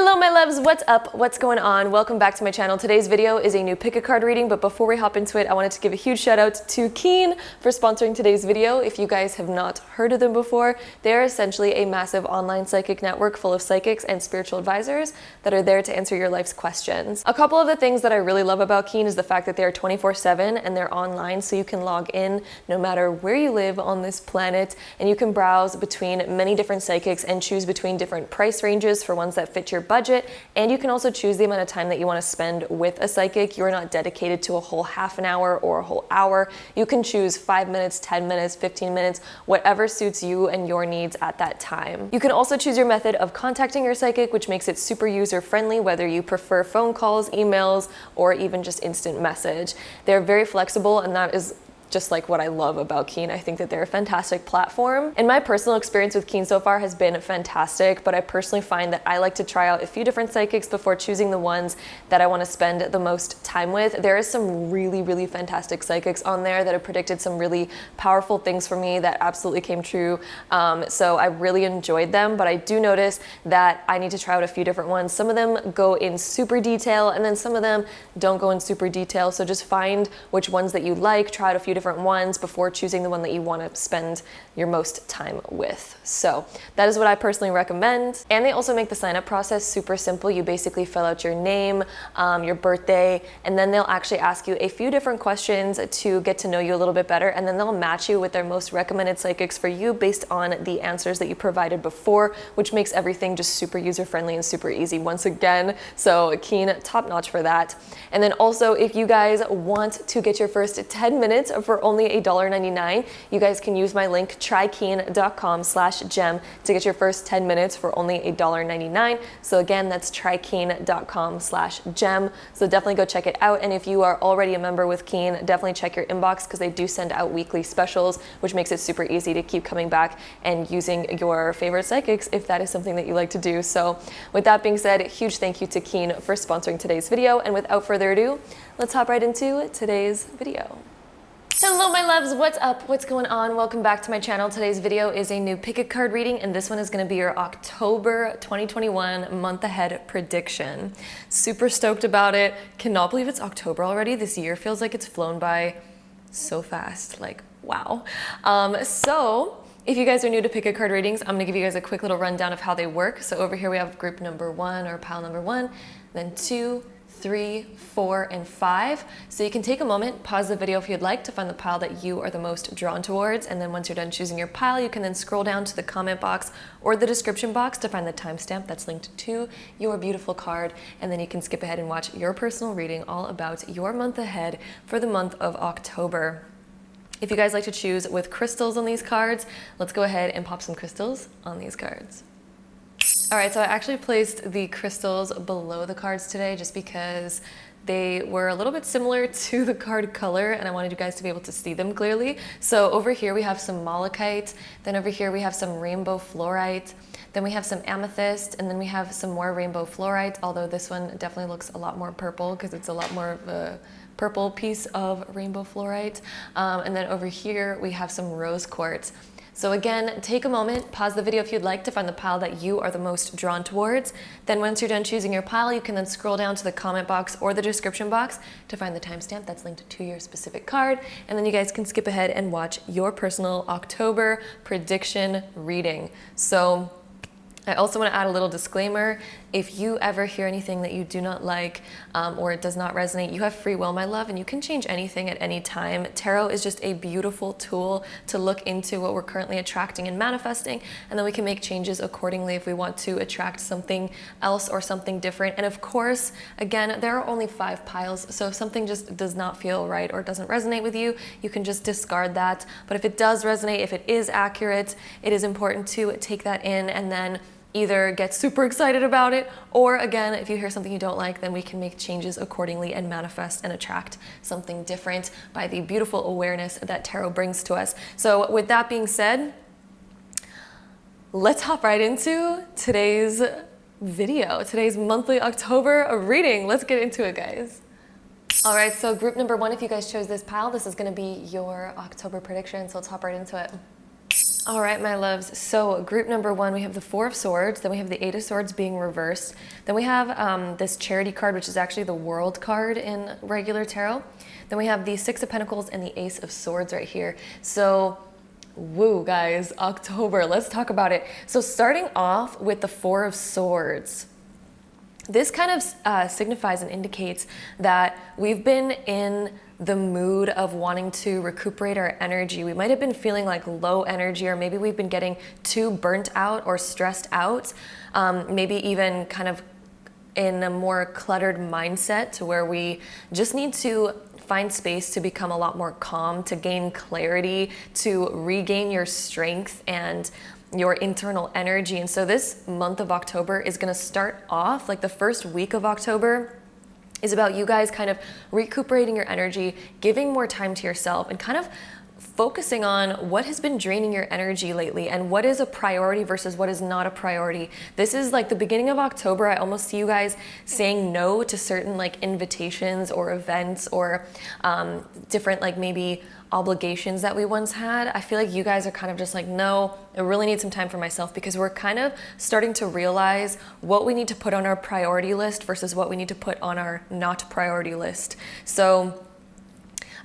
Hello my loves, what's up? What's going on? Welcome back to my channel. Today's video is a new pick a card reading, but before we hop into it, I wanted to give a huge shout out to Keen for sponsoring today's video. If you guys have not heard of them before, they are essentially a massive online psychic network full of psychics and spiritual advisors that are there to answer your life's questions. A couple of the things that I really love about Keen is the fact that they are 24/7 and they're online, so you can log in no matter where you live on this planet, and you can browse between many different psychics and choose between different price ranges for ones that fit your budget, and you can also choose the amount of time that you want to spend with a psychic. You're not dedicated to a whole half an hour or a whole hour. You can choose 5 minutes, 10 minutes, 15 minutes, whatever suits you and your needs at that time. You can also choose your method of contacting your psychic, which makes it super user friendly, whether you prefer phone calls, emails, or even just instant message. They're very flexible, and that is just like what I love about Keen. I think that they're a fantastic platform. And my personal experience with Keen so far has been fantastic, but I personally find that I like to try out a few different psychics before choosing the ones that I want to spend the most time with. There is some really fantastic psychics on there that have predicted some really powerful things for me that absolutely came true. So I really enjoyed them, but I do notice that I need to try out a few different ones. Some of them go in super detail, and then some of them don't go in super detail. So just find which ones that you like, try out a few different ones before choosing the one that you want to spend your most time with. So that is what I personally recommend. And they also make the sign up process super simple. You basically fill out your name, your birthday, and then they'll actually ask you a few different questions to get to know you a little bit better, and then they'll match you with their most recommended psychics for you based on the answers that you provided before, which makes everything just super user friendly and super easy once again. So Keen, top notch for that. And then also, if you guys want to get your first 10 minutes for only $1.99, you guys can use my link trykeen.com/gem to get your first 10 minutes for only $1.99. So again, that's trykeen.com/gem. So definitely go check it out. And if you are already a member with Keen, definitely check your inbox, because they do send out weekly specials, which makes it super easy to keep coming back and using your favorite psychics if that is something that you like to do. So with that being said, huge thank you to Keen for sponsoring today's video. And without further ado, let's hop right into today's video. Hello my loves, what's up? What's going on? Welcome back to my channel. Today's video is a new pick a card reading, and this one is going to be your October 2021 month ahead prediction. Super stoked about it. Cannot believe it's October already. This year feels like it's flown by so fast. Like, wow. So if you guys are new to pick a card readings, I'm going to give you guys a quick little rundown of how they work. So over here we have group number 1 or pile number 1, then 2, 3, 4, and 5. So you can take a moment, pause the video if you'd like, to find the pile that you are the most drawn towards, and then once you're done choosing your pile, you can then scroll down to the comment box or the description box to find the timestamp that's linked to your beautiful card, and then you can skip ahead and watch your personal reading all about your month ahead for the month of October. If you guys like to choose with crystals on these cards, let's go ahead and pop some crystals on these cards. All right, so I actually placed the crystals below the cards today just because they were a little bit similar to the card color, and I wanted you guys to be able to see them clearly. So over here we have some malachite, then over here we have some rainbow fluorite, then we have some amethyst, and then we have some more rainbow fluorite, although this one definitely looks a lot more purple because it's a lot more of a purple piece of rainbow fluorite. And then over here we have some rose quartz. So again, take a moment, pause the video if you'd like to find the pile that you are the most drawn towards. Then once you're done choosing your pile, you can then scroll down to the comment box or the description box to find the timestamp that's linked to your specific card. And then you guys can skip ahead and watch your personal October prediction reading. So I also want to add a little disclaimer. If you ever hear anything that you do not like or it does not resonate, you have free will, my love, and you can change anything at any time. Tarot is just a beautiful tool to look into what we're currently attracting and manifesting, and then we can make changes accordingly if we want to attract something else or something different. And of course, again, there are only 5 piles, so if something just does not feel right or doesn't resonate with you, you can just discard that. But if it does resonate, if it is accurate, it is important to take that in and then either get super excited about it, or again, if you hear something you don't like, then we can make changes accordingly and manifest and attract something different by the beautiful awareness that tarot brings to us. So with that being said, let's hop right into today's video, today's monthly October reading. Let's get into it, guys. All right, so group number 1, if you guys chose this pile, this is going to be your October prediction, so let's hop right into it. All right, my loves. So group number one, we have the Four of Swords, then we have the Eight of Swords being reversed. Then we have this Charity card, which is actually the World card in regular tarot. Then we have the Six of Pentacles and the Ace of Swords right here. So, woo, guys, October, let's talk about it. So starting off with the Four of Swords, this kind of signifies and indicates that we've been in the mood of wanting to recuperate our energy. We might have been feeling like low energy, or maybe we've been getting too burnt out or stressed out, maybe even kind of in a more cluttered mindset to where we just need to find space to become a lot more calm, to gain clarity, to regain your strength and your internal energy. And so this month of October is going to start off, like the first week of October is about you guys kind of recuperating your energy, giving more time to yourself, and kind of focusing on what has been draining your energy lately and what is a priority versus what is not a priority. This is like the beginning of October. I almost see you guys saying no to certain like invitations or events or different like maybe obligations that we once had. I feel like you guys are kind of just like, no, I really need some time for myself, because we're kind of starting to realize what we need to put on our priority list versus what we need to put on our not priority list. So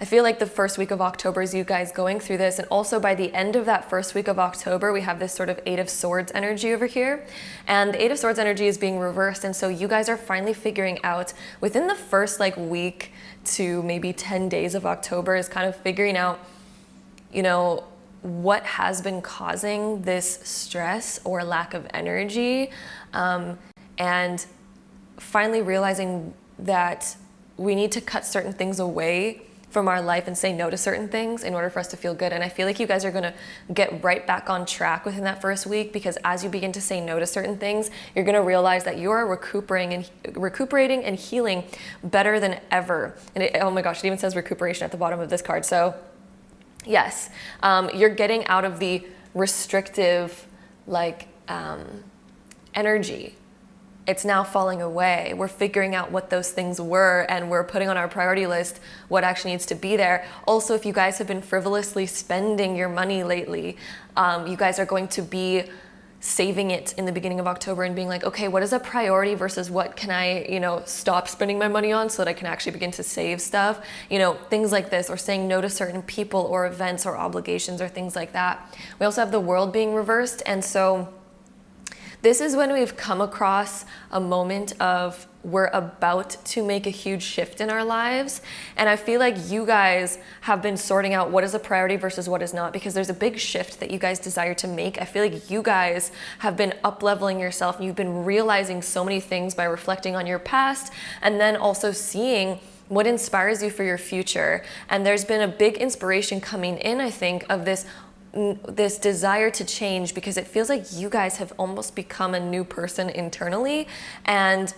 I feel like the first week of October is you guys going through this, and also by the end of that first week of October, we have this sort of Eight of Swords energy over here, and the Eight of Swords energy is being reversed, and so you guys are finally figuring out within the first like week to maybe 10 days of October is kind of figuring out, you know, what has been causing this stress or lack of energy, and finally realizing that we need to cut certain things away from our life and say no to certain things in order for us to feel good. And I feel like you guys are going to get right back on track within that first week, because as you begin to say no to certain things, you're going to realize that you are recuperating and healing better than ever. And oh my gosh, it even says recuperation at the bottom of this card. So yes, you're getting out of the restrictive like energy. It's now falling away. We're figuring out what those things were, and we're putting on our priority list what actually needs to be there. Also, if you guys have been frivolously spending your money lately, you guys are going to be saving it in the beginning of October and being like, okay, what is a priority versus what can I, you know, stop spending my money on so that I can actually begin to save stuff, you know, things like this, or saying no to certain people or events or obligations or things like that. We also have the World being reversed, and so this is when we've come across a moment of we're about to make a huge shift in our lives. And I feel like you guys have been sorting out what is a priority versus what is not, because there's a big shift that you guys desire to make. I feel like you guys have been up-leveling yourself, and you've been realizing so many things by reflecting on your past, and then also seeing what inspires you for your future. And there's been a big inspiration coming in, I think, of this desire to change, because it feels like you guys have almost become a new person internally, and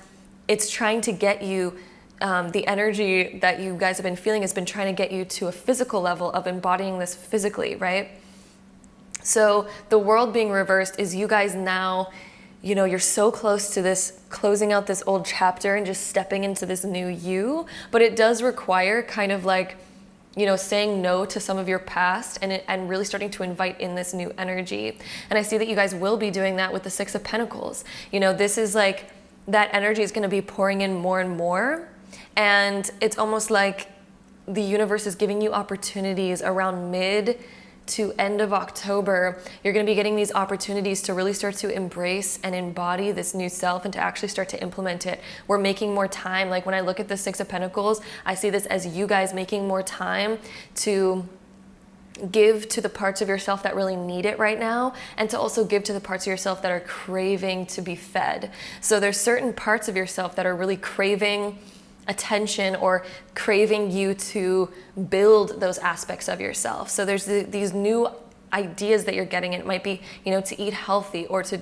it's trying to get you, the energy that you guys have been feeling has been trying to get you to a physical level of embodying this physically, right? So the World being reversed is you guys now, you know, you're so close to this, closing out this old chapter and just stepping into this new you, but it does require kind of like, you know, saying no to some of your past and really starting to invite in this new energy. And I see that you guys will be doing that with the Six of Pentacles. You know, this is like, that energy is going to be pouring in more and more. And it's almost like the universe is giving you opportunities around mid to end of October. You're going to be getting these opportunities to really start to embrace and embody this new self and to actually start to implement it. We're making more time. Like when I look at the Six of Pentacles, I see this as you guys making more time to give to the parts of yourself that really need it right now, and to also give to the parts of yourself that are craving to be fed. So there's certain parts of yourself that are really craving attention or craving you to build those aspects of yourself. So there's these new ideas that you're getting. It might be, you know, to eat healthy, or to,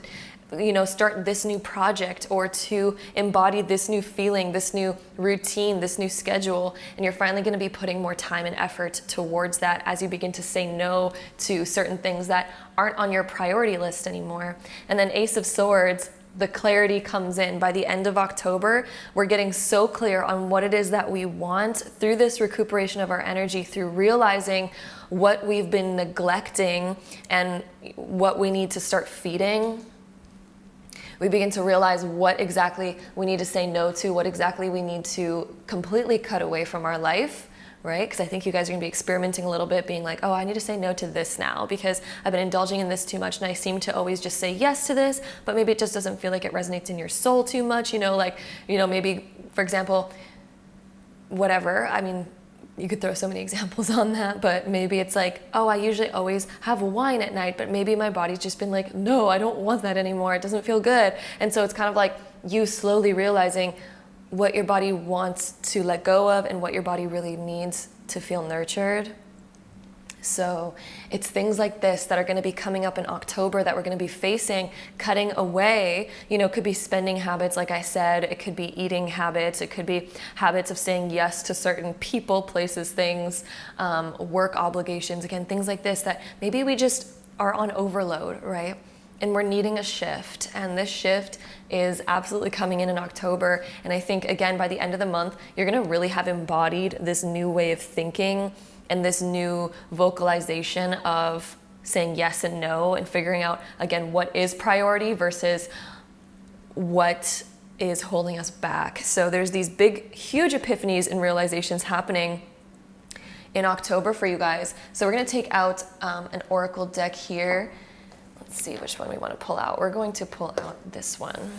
you know, start this new project, or to embody this new feeling, this new routine, this new schedule. And you're finally going to be putting more time and effort towards that as you begin to say no to certain things that aren't on your priority list anymore. And then Ace of Swords, the clarity comes in. By the end of October, we're getting so clear on what it is that we want through this recuperation of our energy, through realizing what we've been neglecting and what we need to start feeding. We begin to realize what exactly we need to say no to, what exactly we need to completely cut away from our life, right? Because I think you guys are going to be experimenting a little bit, being like, oh, I need to say no to this now because I've been indulging in this too much and I seem to always just say yes to this, but maybe it just doesn't feel like it resonates in your soul too much, maybe, for example, whatever. I mean, you could throw so many examples on that, but maybe it's like, oh, I usually always have wine at night, but maybe my body's just been like, no, I don't want that anymore. It doesn't feel good. And so it's kind of like you slowly realizing what your body wants to let go of and what your body really needs to feel nurtured. So it's things like this that are going to be coming up in October that we're going to be facing, cutting away. It could be spending habits, like I said. It could be eating habits. It could be habits of saying yes to certain people, places, things, work obligations. Again, things like this that maybe we just are on overload, right? And we're needing a shift. And this shift is absolutely coming in October. And I think, again, by the end of the month, you're going to really have embodied this new way of thinking and this new vocalization of saying yes and no and figuring out, again, what is priority versus what is holding us back. So there's these big, huge epiphanies and realizations happening in October for you guys. So we're going to take out an oracle deck here. Let's see which one we want to pull out. We're going to pull out this one.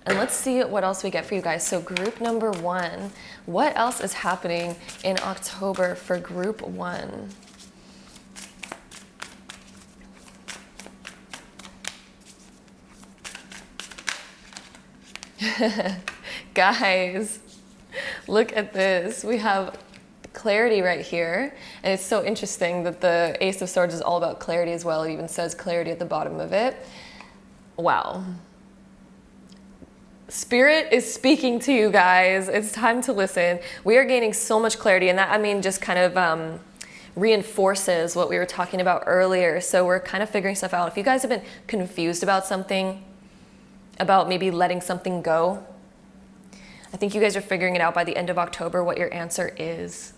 And let's see what else we get for you guys. So group number 1, what else is happening in October for group 1? Guys, look at this. We have clarity right here. And it's so interesting that the Ace of Swords is all about clarity as well. It even says clarity at the bottom of it. Wow. Spirit is speaking to you guys. It's time to listen. We are gaining so much clarity, and that, just kind of reinforces what we were talking about earlier. So we're kind of figuring stuff out. If you guys have been confused about something, about maybe letting something go, I think you guys are figuring it out by the end of October what your answer is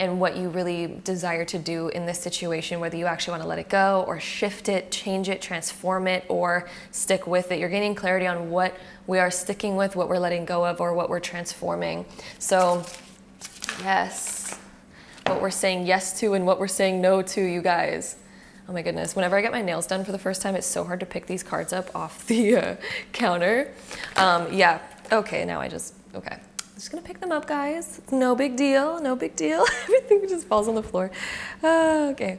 and what you really desire to do in this situation, whether you actually want to let it go or shift it, change it, transform it, or stick with it. You're gaining clarity on what we are sticking with, what we're letting go of, or what we're transforming. So yes, what we're saying yes to and what we're saying no to, you guys. Oh my goodness, whenever I get my nails done for the first time, it's so hard to pick these cards up off the counter. Yeah, okay, now okay. I'm just gonna pick them up, guys. It's no big deal, no big deal. Everything just falls on the floor. Okay.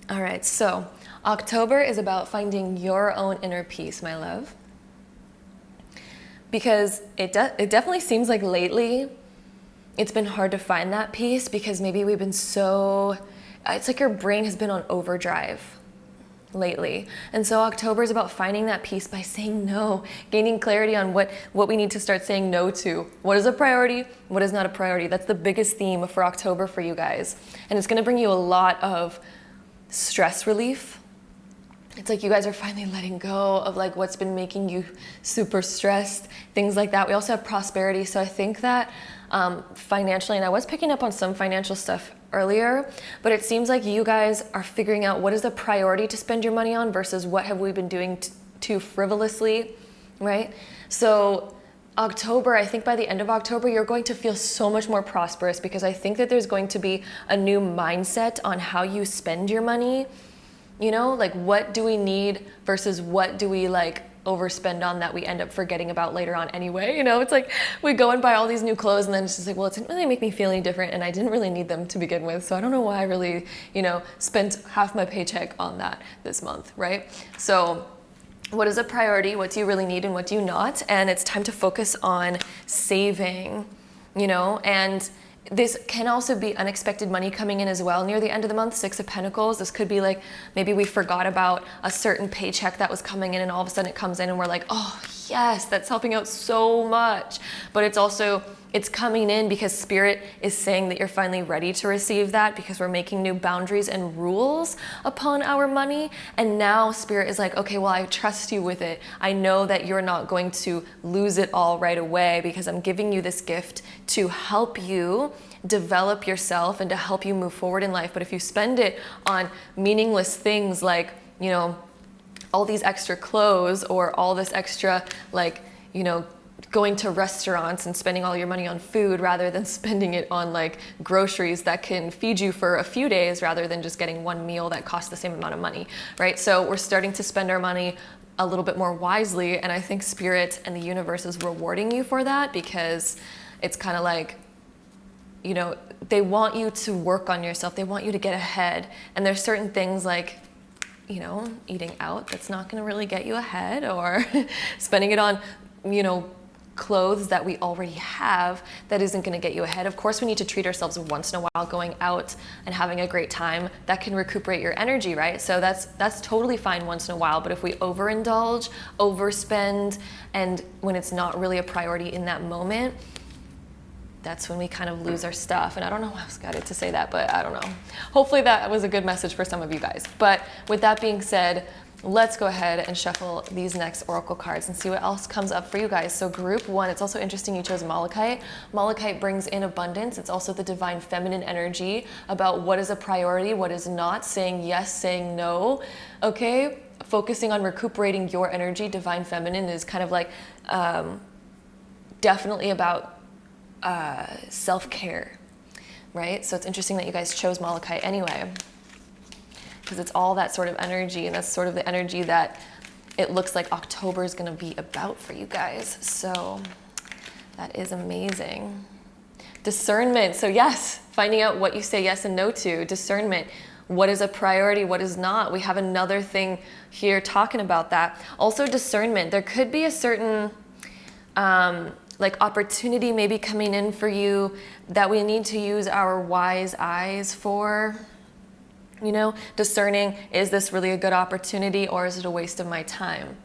All right, so October is about finding your own inner peace, my love. Because it definitely seems like lately it's been hard to find that peace because maybe we've been it's like your brain has been on overdrive lately. And so October is about finding that peace by saying no, gaining clarity on what we need to start saying no to. What is a priority? What is not a priority? That's the biggest theme for October for you guys. And it's going to bring you a lot of stress relief. It's like you guys are finally letting go of like what's been making you super stressed, things like that. We also have prosperity. So I think that financially, and I was picking up on some financial stuff earlier, but it seems like you guys are figuring out what is the priority to spend your money on versus what have we been doing too frivolously, right? So October, I think by the end of October, you're going to feel so much more prosperous because I think that there's going to be a new mindset on how you spend your money. Like what do we need versus what do we like overspend on that we end up forgetting about later on anyway. It's like we go and buy all these new clothes and then it's just like, well, it didn't really make me feel any different and I didn't really need them to begin with. So I don't know why I really, spent half my paycheck on that this month, right? So what is a priority? What do you really need and what do you not? And it's time to focus on saving, and this can also be unexpected money coming in as well near the end of the month. 6 of Pentacles. This could be like maybe we forgot about a certain paycheck that was coming in and all of a sudden it comes in and we're like, oh yes, that's helping out so much. But it's also, it's coming in because Spirit is saying that you're finally ready to receive that, because we're making new boundaries and rules upon our money. And now Spirit is like, okay, well, I trust you with it. I know that you're not going to lose it all right away, because I'm giving you this gift to help you develop yourself and to help you move forward in life. But if you spend it on meaningless things like, you know, all these extra clothes, or all this extra, like, you know, going to restaurants and spending all your money on food rather than spending it on like groceries that can feed you for a few days, rather than just getting one meal that costs the same amount of money, right? So we're starting to spend our money a little bit more wisely, and I think Spirit and the universe is rewarding you for that, because it's kind of like, you know, they want you to work on yourself. They want you to get ahead. And there's certain things like, you know, eating out, that's not going to really get you ahead, or spending it on, you know, clothes that we already have, that isn't going to get you ahead. Of course, we need to treat ourselves once in a while, going out and having a great time. That can recuperate your energy, right? So that's totally fine once in a while. But if we overindulge, overspend, and when it's not really a priority in that moment, that's when we kind of lose our stuff. And I don't know why I was guided to say that, but I don't know. Hopefully that was a good message for some of you guys. But with that being said, let's go ahead and shuffle these next oracle cards and see what else comes up for you guys. So group one, it's also interesting you chose Malachite. Malachite brings in abundance. It's also the divine feminine energy about what is a priority, what is not, saying yes, saying no, okay? Focusing on recuperating your energy. Divine feminine is kind of like definitely about self-care, right? So it's interesting that you guys chose Malachite anyway, because it's all that sort of energy, and that's sort of the energy that it looks like October is going to be about for you guys. So that is amazing. Discernment. So yes, finding out what you say yes and no to. Discernment. What is a priority? What is not? We have another thing here talking about that. Also discernment. There could be a certain like opportunity maybe coming in for you that we need to use our wise eyes for. You know, discerning, is this really a good opportunity, or is it a waste of my time?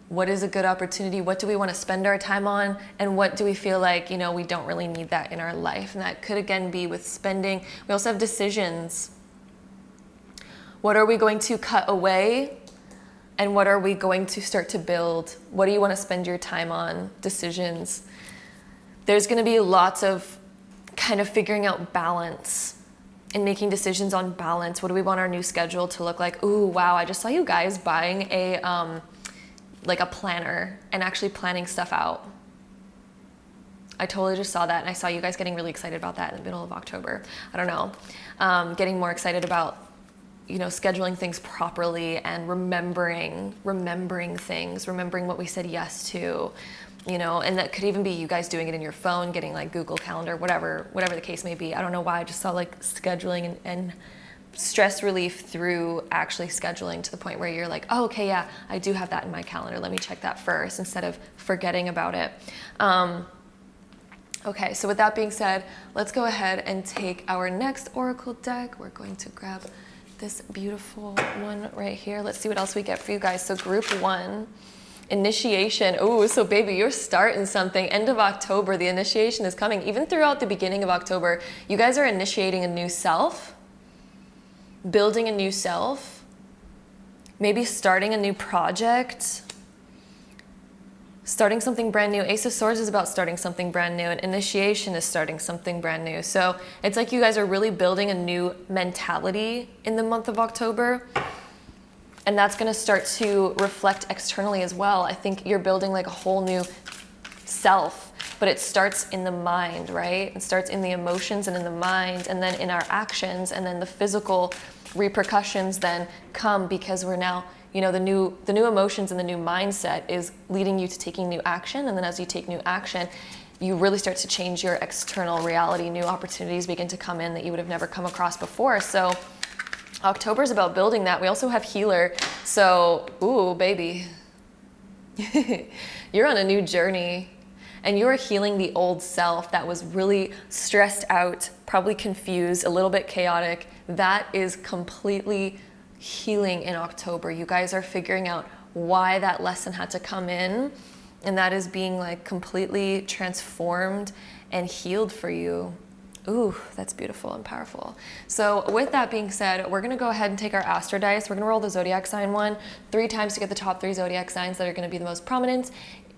What is a good opportunity? What do we want to spend our time on? And what do we feel like, you know, we don't really need that in our life? And that could again be with spending. We also have decisions. What are we going to cut away? And what are we going to start to build? What do you want to spend your time on? Decisions. There's going to be lots of kind of figuring out balance and making decisions on balance. What do we want our new schedule to look like? Ooh, wow, I just saw you guys buying a like a planner and actually planning stuff out. I totally just saw that, and I saw you guys getting really excited about that in the middle of October. I don't know, getting more excited about, you know, scheduling things properly and remembering things, remembering what we said yes to, you know, and that could even be you guys doing it in your phone, getting like Google Calendar, whatever the case may be. I don't know why I just saw like scheduling and stress relief through actually scheduling, to the point where you're like, oh, okay, yeah, I do have that in my calendar. Let me check that first, instead of forgetting about it. Okay, so with that being said, let's go ahead and take our next oracle deck. We're going to grab this beautiful one right here. Let's see what else we get for you guys. So group one, initiation. Oh, so baby, you're starting something. End of October, the initiation is coming. Even throughout the beginning of October, you guys are initiating a new self, building a new self, maybe starting a new project, starting something brand new. Ace of Swords is about starting something brand new, and initiation is starting something brand new. So it's like you guys are really building a new mentality in the month of October. And that's going to start to reflect externally as well. I think you're building like a whole new self, but it starts in the mind, right? It starts in the emotions and in the mind, and then in our actions, and then the physical repercussions then come, because we're now, you know, the new emotions and the new mindset is leading you to taking new action. And then as you take new action, you really start to change your external reality. New opportunities begin to come in that you would have never come across before. So October is about building that. We also have healer. So, ooh, baby, you're on a new journey, and you're healing the old self that was really stressed out, probably confused, a little bit chaotic. That is completely healing in October. You guys are figuring out why that lesson had to come in, and that is being like completely transformed and healed for you. Ooh, that's beautiful and powerful. So with that being said, we're gonna go ahead and take our Astro Dice. We're gonna roll the zodiac sign one 3 times to get the top 3 zodiac signs that are gonna be the most prominent,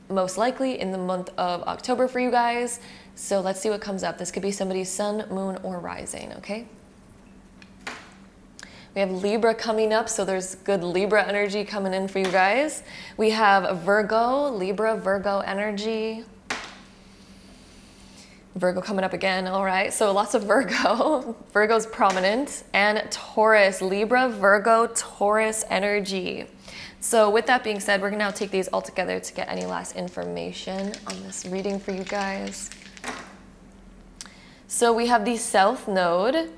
most likely in the month of October for you guys. So let's see what comes up. This could be somebody's sun, moon, or rising, okay? We have Libra coming up, so there's good Libra energy coming in for you guys. We have Virgo, Libra, Virgo energy. Virgo coming up again, all right. So lots of Virgo. Virgo's prominent. And Taurus, Libra, Virgo, Taurus energy. So with that being said, we're gonna now take these all together to get any last information on this reading for you guys. So we have the South Node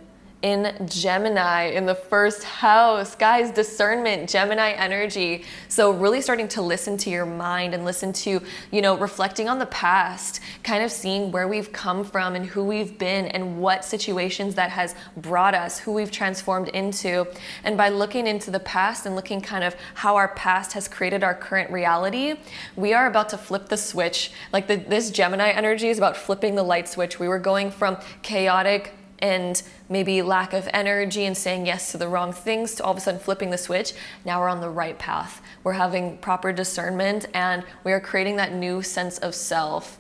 in Gemini in the first house. Guys, discernment, Gemini energy. So really starting to listen to your mind and listen to, you know, reflecting on the past, kind of seeing where we've come from and who we've been and what situations that has brought us, who we've transformed into. And by looking into the past and looking kind of how our past has created our current reality, we are about to flip the switch. Like this Gemini energy is about flipping the light switch. We were going from chaotic and maybe lack of energy and saying yes to the wrong things to all of a sudden flipping the switch. Now we're on the right path. We're having proper discernment and we are creating that new sense of self.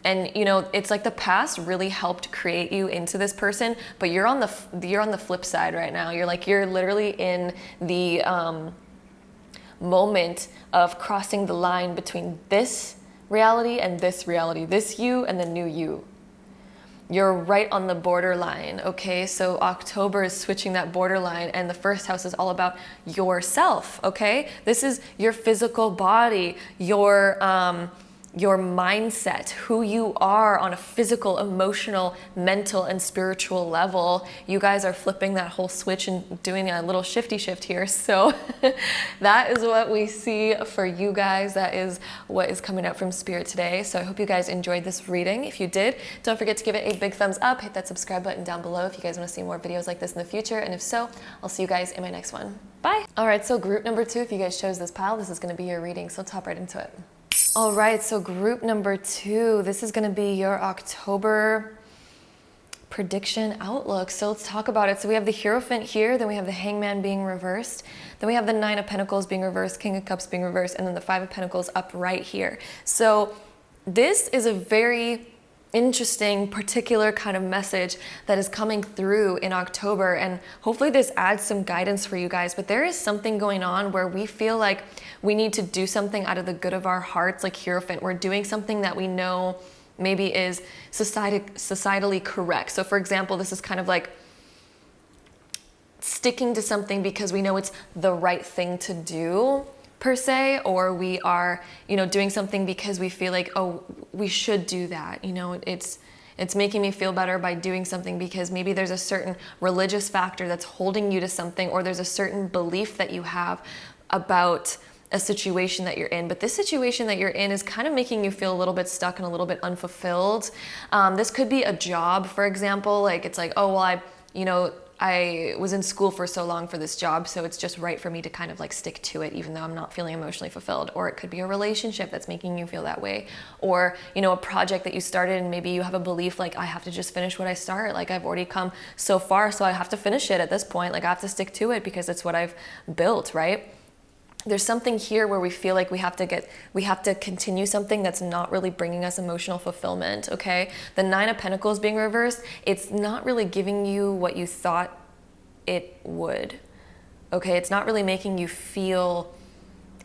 And you know, it's like the past really helped create you into this person, but you're on the flip side right now. You're literally in the moment of crossing the line between this reality and this reality, this you and the new you. You're right on the borderline, okay? So October is switching that borderline, and the first house is all about yourself, okay? This is your physical body, your mindset, who you are on a physical, emotional, mental, and spiritual level. You guys are flipping that whole switch and doing a little shifty shift here. So that is what we see for you guys. That is what is coming up from Spirit today. So I hope you guys enjoyed this reading. If you did, don't forget to give it a big thumbs up. Hit that subscribe button down below if you guys want to see more videos like this in the future. And if so, I'll see you guys in my next one. Bye. All right, so group number 2, if you guys chose this pile, this is going to be your reading. So let's hop right into it. All right, so group number 2, this is gonna be your October prediction outlook. So let's talk about it. So we have the Hierophant here, then we have the Hangman being reversed, then we have the 9 of Pentacles being reversed, King of Cups being reversed, and then the 5 of Pentacles up right here. So this is a very interesting, particular kind of message that is coming through in October, and hopefully this adds some guidance for you guys. But there is something going on where we feel like we need to do something out of the good of our hearts, like Hierophant. We're doing something that we know maybe is societally correct. So for example, this is kind of like sticking to something because we know it's the right thing to do, per se, or we are, you know, doing something because we feel like, oh, we should do that. You know, it's making me feel better by doing something because maybe there's a certain religious factor that's holding you to something, or there's a certain belief that you have about a situation that you're in. But this situation that you're in is kind of making you feel a little bit stuck and a little bit unfulfilled. This could be a job, for example. Like it's like, oh, well, I was in school for so long for this job, so it's just right for me to kind of like stick to it even though I'm not feeling emotionally fulfilled. Or it could be a relationship that's making you feel that way. Or, you know, a project that you started and maybe you have a belief like, I have to just finish what I start. Like I've already come so far, so I have to finish it at this point. Like I have to stick to it because it's what I've built, right? There's something here where we feel like we have to continue something that's not really bringing us emotional fulfillment, okay? The 9 of Pentacles being reversed, it's not really giving you what you thought it would, okay? It's not really making you feel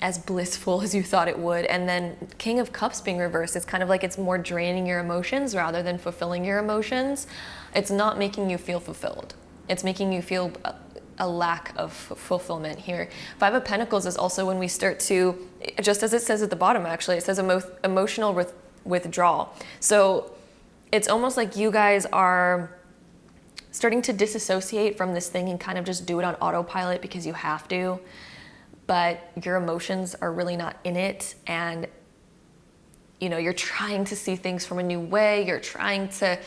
as blissful as you thought it would. And then King of Cups being reversed, it's kind of like it's more draining your emotions rather than fulfilling your emotions. It's not making you feel fulfilled. It's making you feel a lack of fulfillment here. 5 of Pentacles is also when we start to, just as it says at the bottom actually, it says emotional withdrawal. So it's almost like you guys are starting to disassociate from this thing and kind of just do it on autopilot because you have to, but your emotions are really not in it. And you know, you're trying to see things from a new way. You're trying to,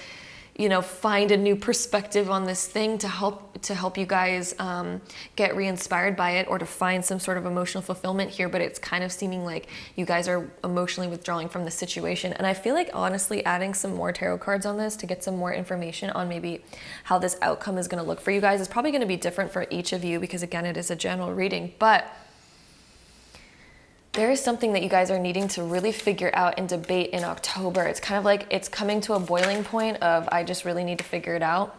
find a new perspective on this thing to help you guys get re-inspired by it, or to find some sort of emotional fulfillment here. But it's kind of seeming like you guys are emotionally withdrawing from the situation. And I feel like honestly adding some more tarot cards on this to get some more information on maybe how this outcome is going to look for you guys is probably going to be different for each of you, because again, it is a general reading. But there is something that you guys are needing to really figure out and debate in October. It's kind of like it's coming to a boiling point of, I just really need to figure it out.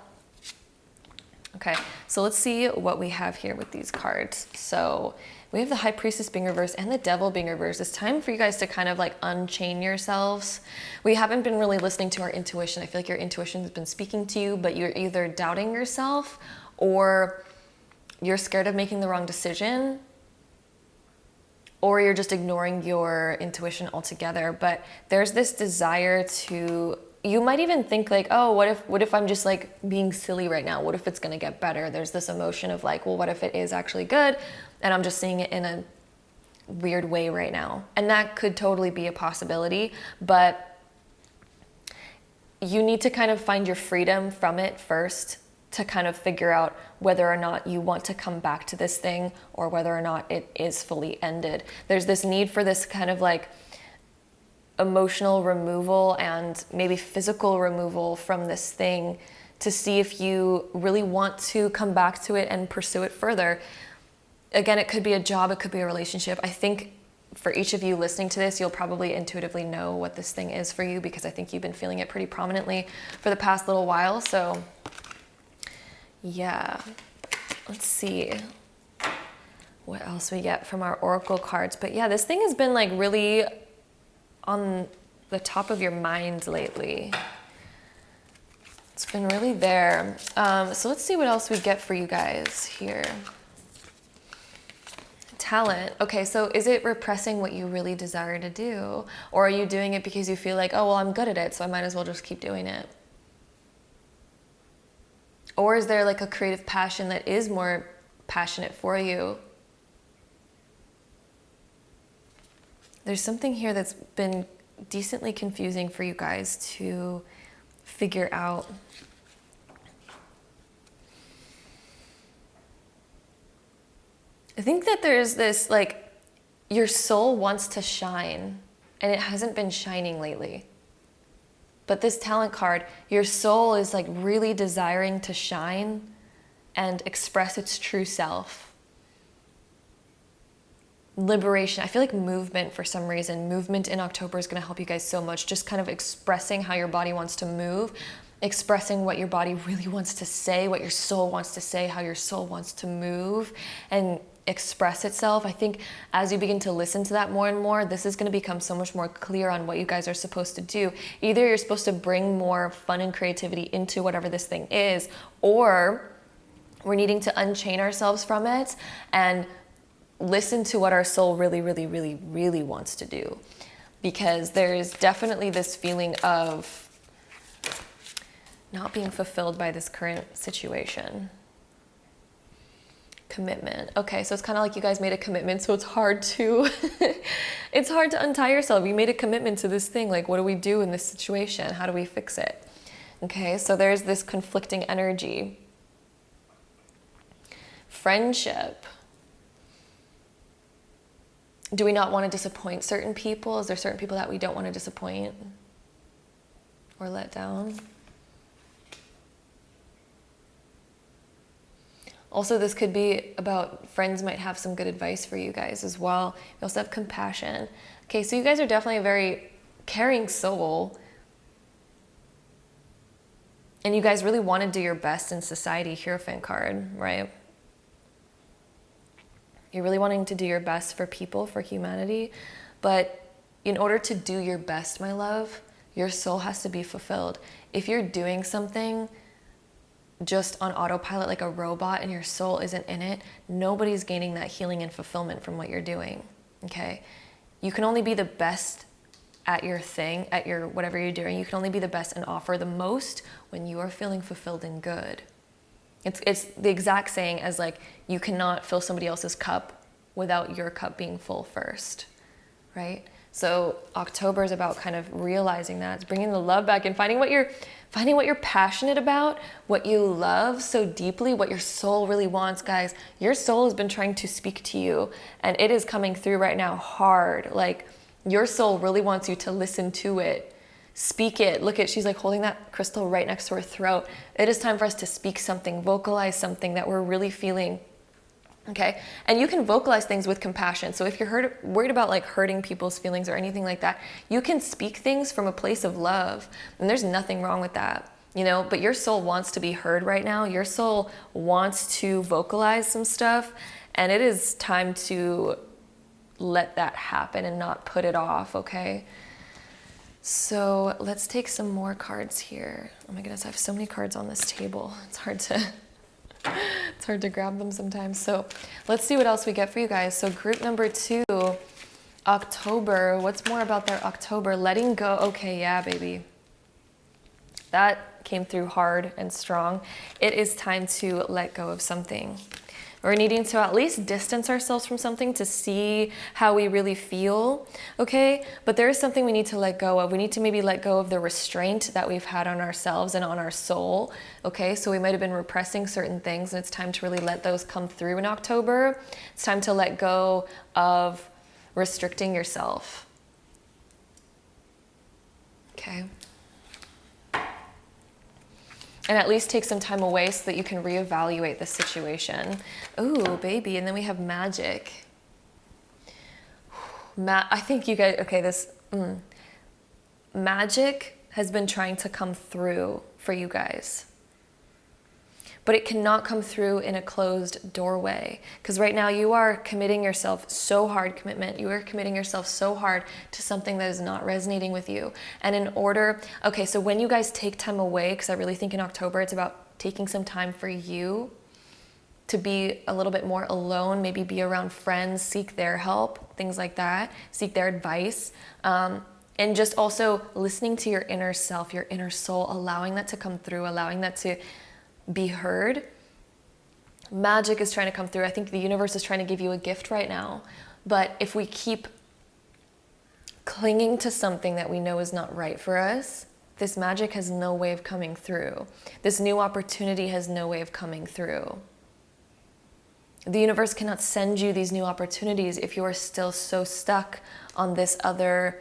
Okay, so let's see what we have here with these cards. So we have the High Priestess being reversed and the Devil being reversed. It's time for you guys to kind of like unchain yourselves. We haven't been really listening to our intuition. I feel like your intuition has been speaking to you, but you're either doubting yourself or you're scared of making the wrong decision, or you're just ignoring your intuition altogether. But there's this desire to, you might even think like, oh, what if I'm just like being silly right now? What if it's gonna get better? There's this emotion of like, well, what if it is actually good and I'm just seeing it in a weird way right now? And that could totally be a possibility, but you need to kind of find your freedom from it first to kind of figure out whether or not you want to come back to this thing or whether or not it is fully ended. There's this need for this kind of like emotional removal and maybe physical removal from this thing to see if you really want to come back to it and pursue it further. Again, it could be a job, it could be a relationship. I think for each of you listening to this, you'll probably intuitively know what this thing is for you, because I think you've been feeling it pretty prominently for the past little while. So yeah, let's see what else we get from our oracle cards. But yeah, this thing has been like really on the top of your mind lately. It's been really there. So let's see what else we get for you guys here. Talent. Okay, so is it repressing what you really desire to do? Or are you doing it because you feel like, oh, well, I'm good at it, so I might as well just keep doing it? Or is there like a creative passion that is more passionate for you? There's something here that's been decently confusing for you guys to figure out. I think that there's this like, your soul wants to shine and it hasn't been shining lately. But this talent card, your soul is like really desiring to shine and express its true self. Liberation. I feel like movement for some reason. Movement in October is going to help you guys so much. Just kind of expressing how your body wants to move, expressing what your body really wants to say, what your soul wants to say, how your soul wants to move and express itself. I think as you begin to listen to that more and more, this is going to become so much more clear on what you guys are supposed to do. Either you're supposed to bring more fun and creativity into whatever this thing is, or we're needing to unchain ourselves from it and listen to what our soul really, really, really, really wants to do. Because there's definitely this feeling of not being fulfilled by this current situation. Commitment. Okay, so it's kind of like you guys made a commitment, so it's hard to it's hard to untie yourself. You made a commitment to this thing. Like, what do we do in this situation? How do we fix it? Okay, so there's this conflicting energy. Friendship. Do we not want to disappoint certain people? Is there certain people that we don't want to disappoint or let down? Also, this could be about friends might have some good advice for you guys as well. You also have compassion. Okay, so you guys are definitely a very caring soul. And you guys really want to do your best in society, Hierophant card, right? You're really wanting to do your best for people, for humanity. But in order to do your best, my love, your soul has to be fulfilled. If you're doing something just on autopilot like a robot and your soul isn't in it, nobody's gaining that healing and fulfillment from what you're doing, okay? You can only be the best at your thing, at your whatever you're doing. You can only be the best and offer the most when you are feeling fulfilled and good. It's the exact saying as like, you cannot fill somebody else's cup without your cup being full first, right? So October is about kind of realizing that. It's bringing the love back and finding what you're passionate about, what you love so deeply, what your soul really wants, guys. Your soul has been trying to speak to you, and it is coming through right now hard. Like, your soul really wants you to listen to it. Speak it. Look at, she's like holding that crystal right next to her throat. It is time for us to speak something, vocalize something that we're really feeling. Okay, and you can vocalize things with compassion. So if you're worried about like hurting people's feelings or anything like that, you can speak things from a place of love, and there's nothing wrong with that, you know. But your soul wants to be heard right now. Your soul wants to vocalize some stuff, and it is time to let that happen and not put it off. Okay, so let's take some more cards here. Oh my goodness, I have so many cards on this table. It's hard to grab them sometimes. So let's see what else we get for you guys. So group number 2, October. What's more about their October? Letting go. Okay, yeah, baby. That came through hard and strong. It is time to let go of something. We're needing to at least distance ourselves from something to see how we really feel, okay? But there is something we need to let go of. We need to maybe let go of the restraint that we've had on ourselves and on our soul, okay? So we might have been repressing certain things, and it's time to really let those come through in October. It's time to let go of restricting yourself, okay? And at least take some time away so that you can reevaluate the situation. Ooh, baby. And then we have magic. I think you guys, okay, magic has been trying to come through for you guys. But it cannot come through in a closed doorway. Because right now you are committing yourself so hard, commitment. You are committing yourself so hard to something that is not resonating with you. And in order, okay, so when you guys take time away, because I really think in October it's about taking some time for you to be a little bit more alone, maybe be around friends, seek their help, things like that, seek their advice. And just also listening to your inner self, your inner soul, allowing that to come through, allowing that to be heard. Magic is trying to come through. I think the universe is trying to give you a gift right now. But if we keep clinging to something that we know is not right for us, this magic has no way of coming through. This new opportunity has no way of coming through. The universe cannot send you these new opportunities if you are still so stuck on this other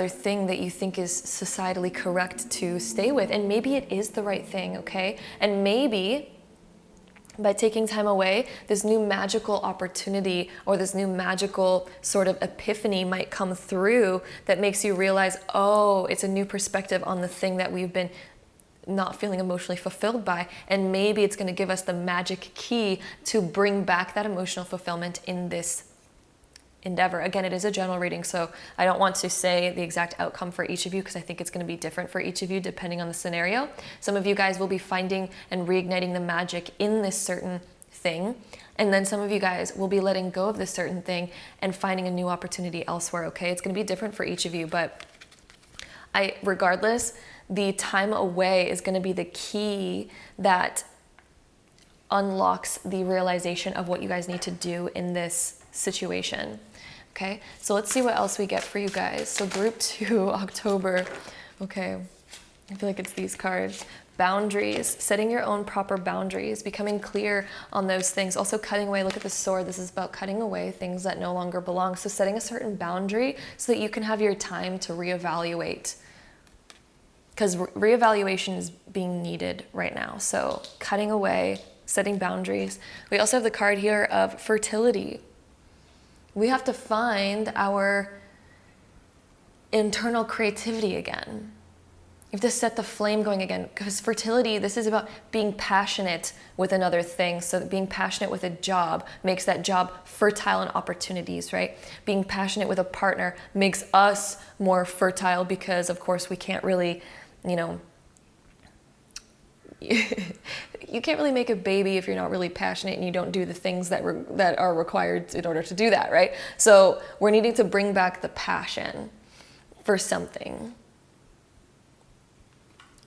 thing that you think is societally correct to stay with. And maybe it is the right thing, okay? And maybe by taking time away, this new magical opportunity or this new magical sort of epiphany might come through that makes you realize, oh, it's a new perspective on the thing that we've been not feeling emotionally fulfilled by. And maybe it's going to give us the magic key to bring back that emotional fulfillment in this endeavor. Again, it is a general reading, so I don't want to say the exact outcome for each of you because I think it's going to be different for each of you depending on the scenario. Some of you guys will be finding and reigniting the magic in this certain thing, and then some of you guys will be letting go of this certain thing and finding a new opportunity elsewhere, okay? It's going to be different for each of you, but regardless, the time away is going to be the key that unlocks the realization of what you guys need to do in this situation. Okay, so let's see what else we get for you guys. So group 2, October. Okay, I feel like it's these cards. Boundaries, setting your own proper boundaries, becoming clear on those things. Also cutting away, look at the sword. This is about cutting away things that no longer belong. So setting a certain boundary so that you can have your time to reevaluate. Because reevaluation is being needed right now. So cutting away, setting boundaries. We also have the card here of fertility. We have to find our internal creativity again. You have to set the flame going again, because fertility, this is about being passionate with another thing. So that being passionate with a job makes that job fertile in opportunities, right? Being passionate with a partner makes us more fertile because, of course, we can't really, you can't really make a baby if you're not really passionate and you don't do the things that are required in order to do that, right? So we're needing to bring back the passion for something.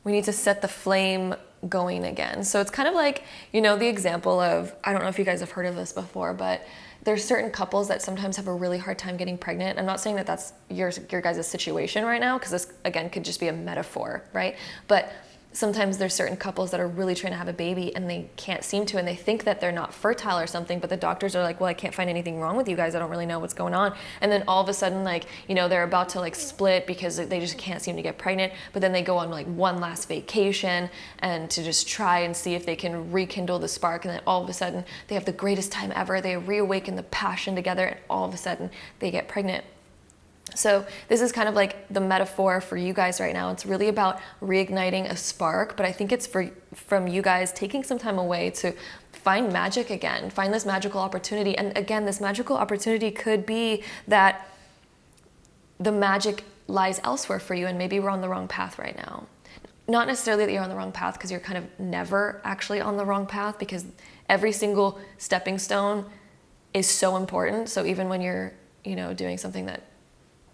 We need to set the flame going again. So it's kind of like, the example of, I don't know if you guys have heard of this before, but there's certain couples that sometimes have a really hard time getting pregnant. I'm not saying that that's your guys' situation right now, because this, again, could just be a metaphor, right? But sometimes there's certain couples that are really trying to have a baby and they can't seem to, and they think that they're not fertile or something, but the doctors are like, well, I can't find anything wrong with you guys. I don't really know what's going on. And then all of a sudden, like, you know, they're about to like split because they just can't seem to get pregnant. But then they go on like one last vacation and to just try and see if they can rekindle the spark. And then all of a sudden they have the greatest time ever. They reawaken the passion together, and all of a sudden they get pregnant. So this is kind of like the metaphor for you guys right now. It's really about reigniting a spark, but I think it's from you guys taking some time away to find magic again, find this magical opportunity. And again, this magical opportunity could be that the magic lies elsewhere for you, and maybe we're on the wrong path right now. Not necessarily that you're on the wrong path, because you're kind of never actually on the wrong path, because every single stepping stone is so important. So even when you're, you know, doing something that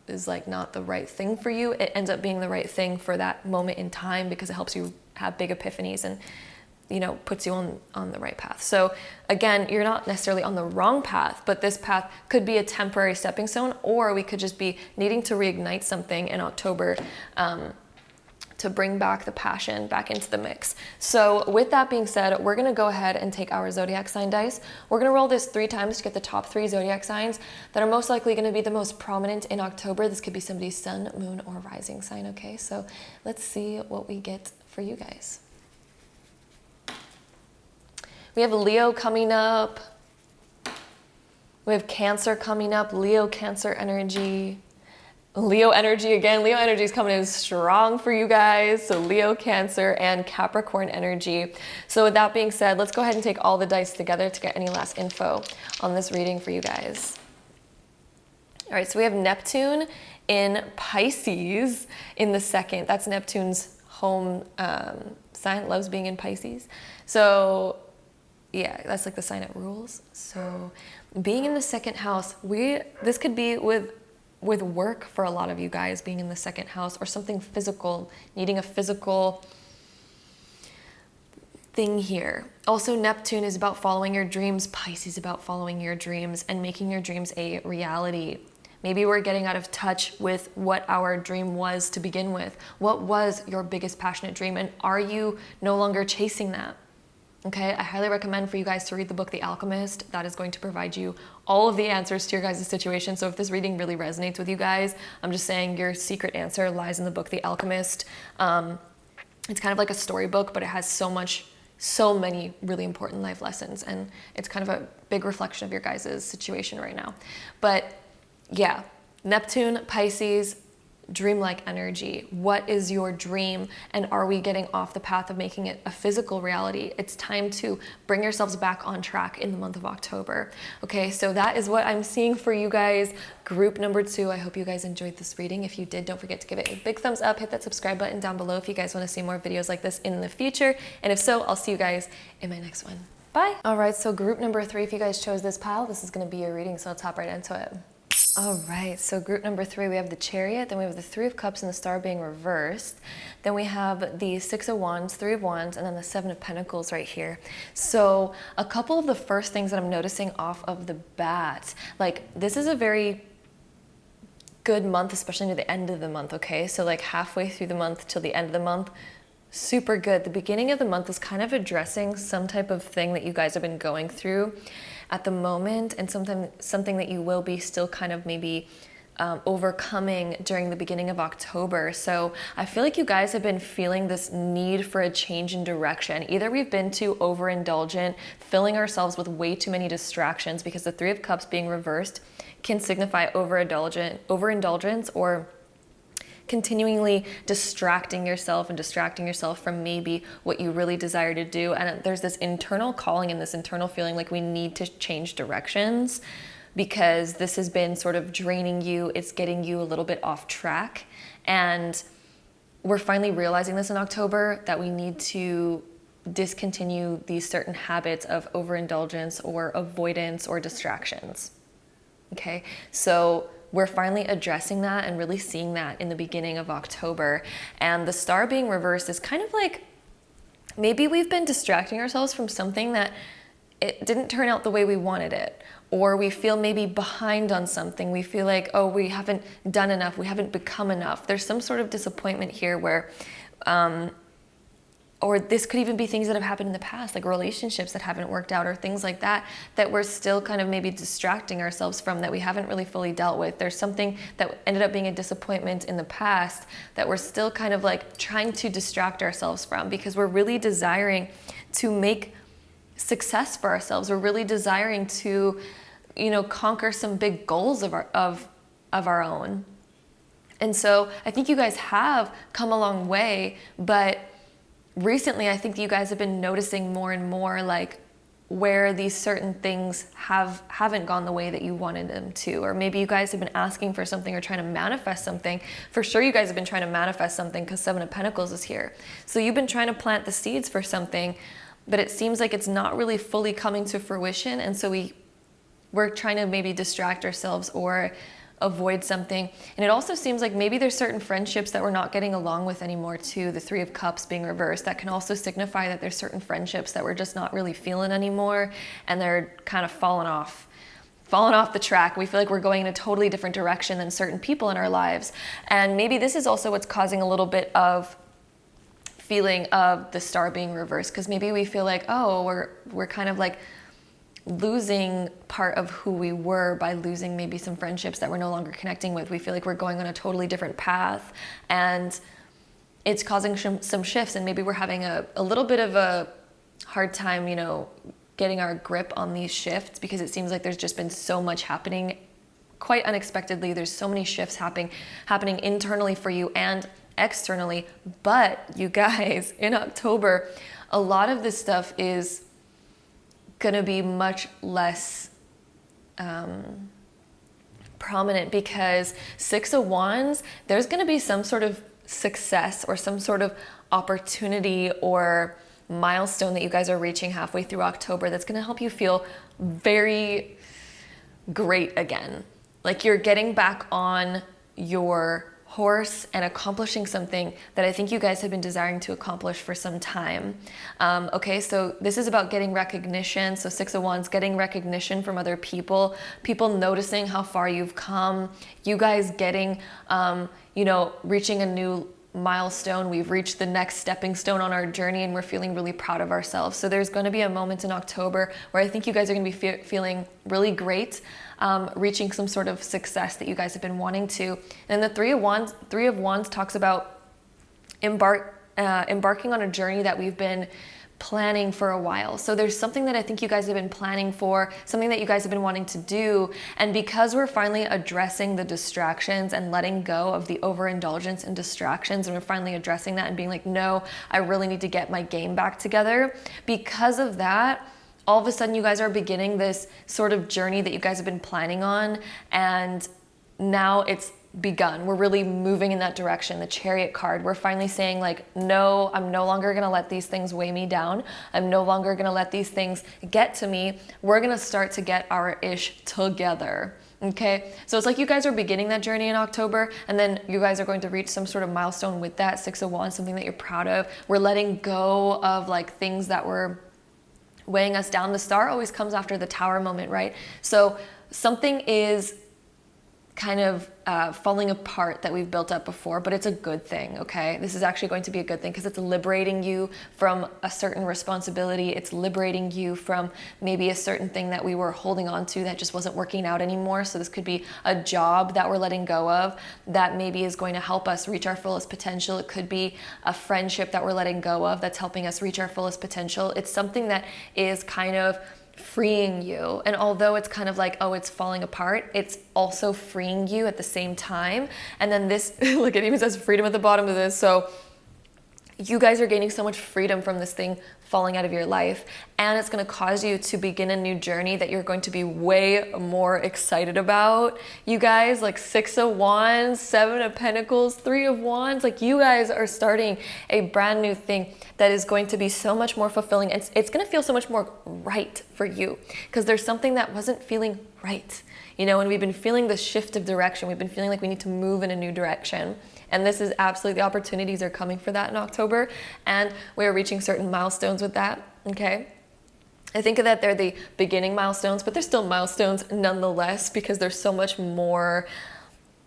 is like not the right thing for you, it ends up being the right thing for that moment in time, because it helps you have big epiphanies and, you know, puts you on the right path. So again, you're not necessarily on the wrong path, but this path could be a temporary stepping stone, or we could just be needing to reignite something in October, to bring back the passion back into the mix. So with that being said, we're gonna go ahead and take our zodiac sign dice. We're gonna roll this 3 times to get the top 3 zodiac signs that are most likely gonna be the most prominent in October. This could be somebody's sun, moon, or rising sign, okay? So let's see what we get for you guys. We have Leo coming up. We have Cancer coming up, Leo, Cancer energy. Leo energy again. Leo energy is coming in strong for you guys. So Leo, Cancer, and Capricorn energy. So with that being said, let's go ahead and take all the dice together to get any last info on this reading for you guys. All right, so we have Neptune in Pisces in the second. That's Neptune's home sign, loves being in Pisces. So yeah, that's like the sign it rules. So being in the second house, this could be with work for a lot of you guys, being in the second house, or something physical, needing a physical thing here. Also, Neptune is about following your dreams. Pisces about following your dreams and making your dreams a reality. Maybe we're getting out of touch with what our dream was to begin with. What was your biggest passionate dream, and are you no longer chasing that? Okay, I highly recommend for you guys to read the book, The Alchemist. That is going to provide you all of the answers to your guys' situation. So if this reading really resonates with you guys, I'm just saying your secret answer lies in the book, The Alchemist. It's kind of like a storybook, but it has so many really important life lessons. And it's kind of a big reflection of your guys' situation right now. But yeah, Neptune, Pisces, dreamlike energy. What is your dream, and are we getting off the path of making it a physical reality? It's time to bring yourselves back on track in the month of October. Okay, so that is what I'm seeing for you guys. Group number 2. I hope you guys enjoyed this reading. If you did, don't forget to give it a big thumbs up. Hit that subscribe button down below if you guys want to see more videos like this in the future. And if so, I'll see you guys in my next one. Bye. All right, so group number 3, if you guys chose this pile, this is going to be your reading, so let's hop right into it. All right, so group number 3, we have the Chariot, then we have the 3 of Cups and the Star being reversed. Then we have the 6 of Wands, 3 of Wands, and then the 7 of Pentacles right here. So a couple of the first things that I'm noticing off of the bat, like this is a very good month, especially near the end of the month, okay? So like halfway through the month till the end of the month, super good. The beginning of the month is kind of addressing some type of thing that you guys have been going through at the moment, and something that you will be still kind of maybe overcoming during the beginning of October. So I feel like you guys have been feeling this need for a change in direction. Either we've been too overindulgent, filling ourselves with way too many distractions, because the 3 of Cups being reversed can signify overindulgence or continually distracting yourself from maybe what you really desire to do. And there's this internal calling and this internal feeling like we need to change directions, because this has been sort of draining you. It's getting you a little bit off track. And we're finally realizing this in October, that we need to discontinue these certain habits of overindulgence or avoidance or distractions. Okay, so we're finally addressing that and really seeing that in the beginning of October. And the Star being reversed is kind of like, maybe we've been distracting ourselves from something that it didn't turn out the way we wanted it, or we feel maybe behind on something. We feel like, oh, we haven't done enough, we haven't become enough. There's some sort of disappointment here where, or this could even be things that have happened in the past, like relationships that haven't worked out or things like that, that we're still kind of maybe distracting ourselves from, that we haven't really fully dealt with. There's something that ended up being a disappointment in the past that we're still kind of like trying to distract ourselves from, because we're really desiring to make success for ourselves. We're really desiring to, conquer some big goals of our own. And so I think you guys have come a long way, but recently I think you guys have been noticing more and more like where these certain things haven't gone the way that you wanted them to, or maybe you guys have been asking for something or trying to manifest something. For sure you guys have been trying to manifest something because 7 of Pentacles is here. So you've been trying to plant the seeds for something, but it seems like it's not really fully coming to fruition, and so we're trying to maybe distract ourselves or avoid something. And it also seems like maybe there's certain friendships that we're not getting along with anymore too. The 3 of Cups being reversed, that can also signify that there's certain friendships that we're just not really feeling anymore, and they're kind of falling off the track. We feel like we're going in a totally different direction than certain people in our lives. And maybe this is also what's causing a little bit of feeling of the Star being reversed, because maybe we feel like, oh, we're kind of like losing part of who we were by losing maybe some friendships that we're no longer connecting with. We feel like we're going on a totally different path, and it's causing some shifts, and maybe we're having a little bit of a hard time, getting our grip on these shifts, because it seems like there's just been so much happening quite unexpectedly. There's so many shifts happening internally for you and externally. But you guys, in October, a lot of this stuff is gonna be much less prominent, because 6 of Wands, there's gonna be some sort of success or some sort of opportunity or milestone that you guys are reaching halfway through October that's gonna help you feel very great again. Like you're getting back on your horse and accomplishing something that I think you guys have been desiring to accomplish for some time. Okay, so this is about getting recognition. So 6 of Wands, getting recognition from other people, people noticing how far you've come, you guys getting, reaching a new milestone. We've reached the next stepping stone on our journey, and we're feeling really proud of ourselves. So there's going to be a moment in October where I think you guys are going to be feeling really great, reaching some sort of success that you guys have been wanting to. And the 3 of Wands talks about embarking on a journey that we've been planning for a while. So there's something that I think you guys have been planning for, something that you guys have been wanting to do. And because we're finally addressing the distractions and letting go of the overindulgence and distractions, and we're finally addressing that and being like, no, I really need to get my game back together. Because of that, all of a sudden you guys are beginning this sort of journey that you guys have been planning on, and now it's begun. We're really moving in that direction. The Chariot card, we're finally saying like, no, I'm no longer going to let these things weigh me down. I'm no longer going to let these things get to me. We're going to start to get our ish together. Okay, so it's like you guys are beginning that journey in October, and then you guys are going to reach some sort of milestone with that 6 of Wands, something that you're proud of. We're letting go of like things that were weighing us down. The Star always comes after the Tower moment, right? So something is kind of falling apart that we've built up before, but it's a good thing, okay? This is actually going to be a good thing because it's liberating you from a certain responsibility. It's liberating you from maybe a certain thing that we were holding on to that just wasn't working out anymore. So this could be a job that we're letting go of that maybe is going to help us reach our fullest potential. It could be a friendship that we're letting go of that's helping us reach our fullest potential. It's something that is kind of freeing you. And although it's kind of like, oh, it's falling apart, it's also freeing you at the same time. And then this, look, it even says freedom at the bottom of this. So you guys are gaining so much freedom from this thing falling out of your life, and it's going to cause you to begin a new journey that you're going to be way more excited about. You guys, like 6 of Wands, 7 of Pentacles, 3 of Wands, like you guys are starting a brand new thing that is going to be so much more fulfilling. It's going to feel so much more right for you because there's something that wasn't feeling right. And we've been feeling the shift of direction. We've been feeling like we need to move in a new direction. And this is absolutely, the opportunities are coming for that in October. And we're reaching certain milestones with that, okay? I think that they're the beginning milestones, but they're still milestones nonetheless, because there's so much more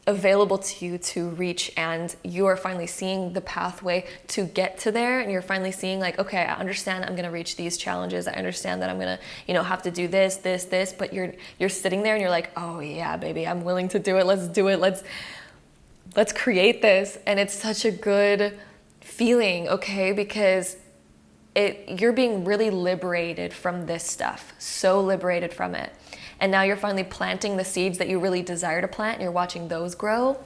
available to you to reach, and you are finally seeing the pathway to get to there, and you're finally seeing like, okay, I understand I'm gonna reach these challenges, I understand that I'm gonna, you know, have to do this, but you're sitting there and you're like, oh yeah, baby, I'm willing to do it, let's do it, let's create this. And it's such a good feeling, okay, because you're being really liberated from this stuff, so liberated from it. And now you're finally planting the seeds that you really desire to plant, and you're watching those grow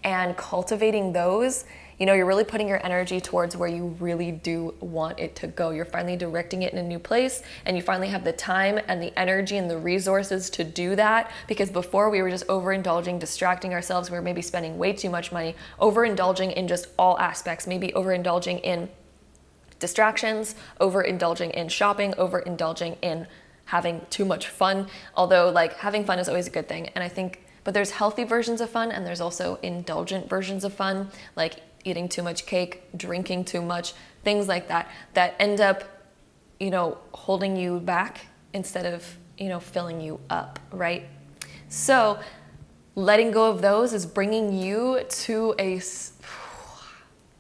and cultivating those. You know, you're really putting your energy towards where you really do want it to go. You're finally directing it in a new place, and you finally have the time and the energy and the resources to do that. Because before, we were just overindulging, distracting ourselves. We were maybe spending way too much money, overindulging in just all aspects, maybe overindulging in distractions, overindulging in shopping, overindulging in having too much fun. Although like having fun is always a good thing. And I think, but there's healthy versions of fun, and there's also indulgent versions of fun, like eating too much cake, drinking too much, things like that, that end up, you know, holding you back instead of, you know, filling you up, right? So letting go of those is bringing you to a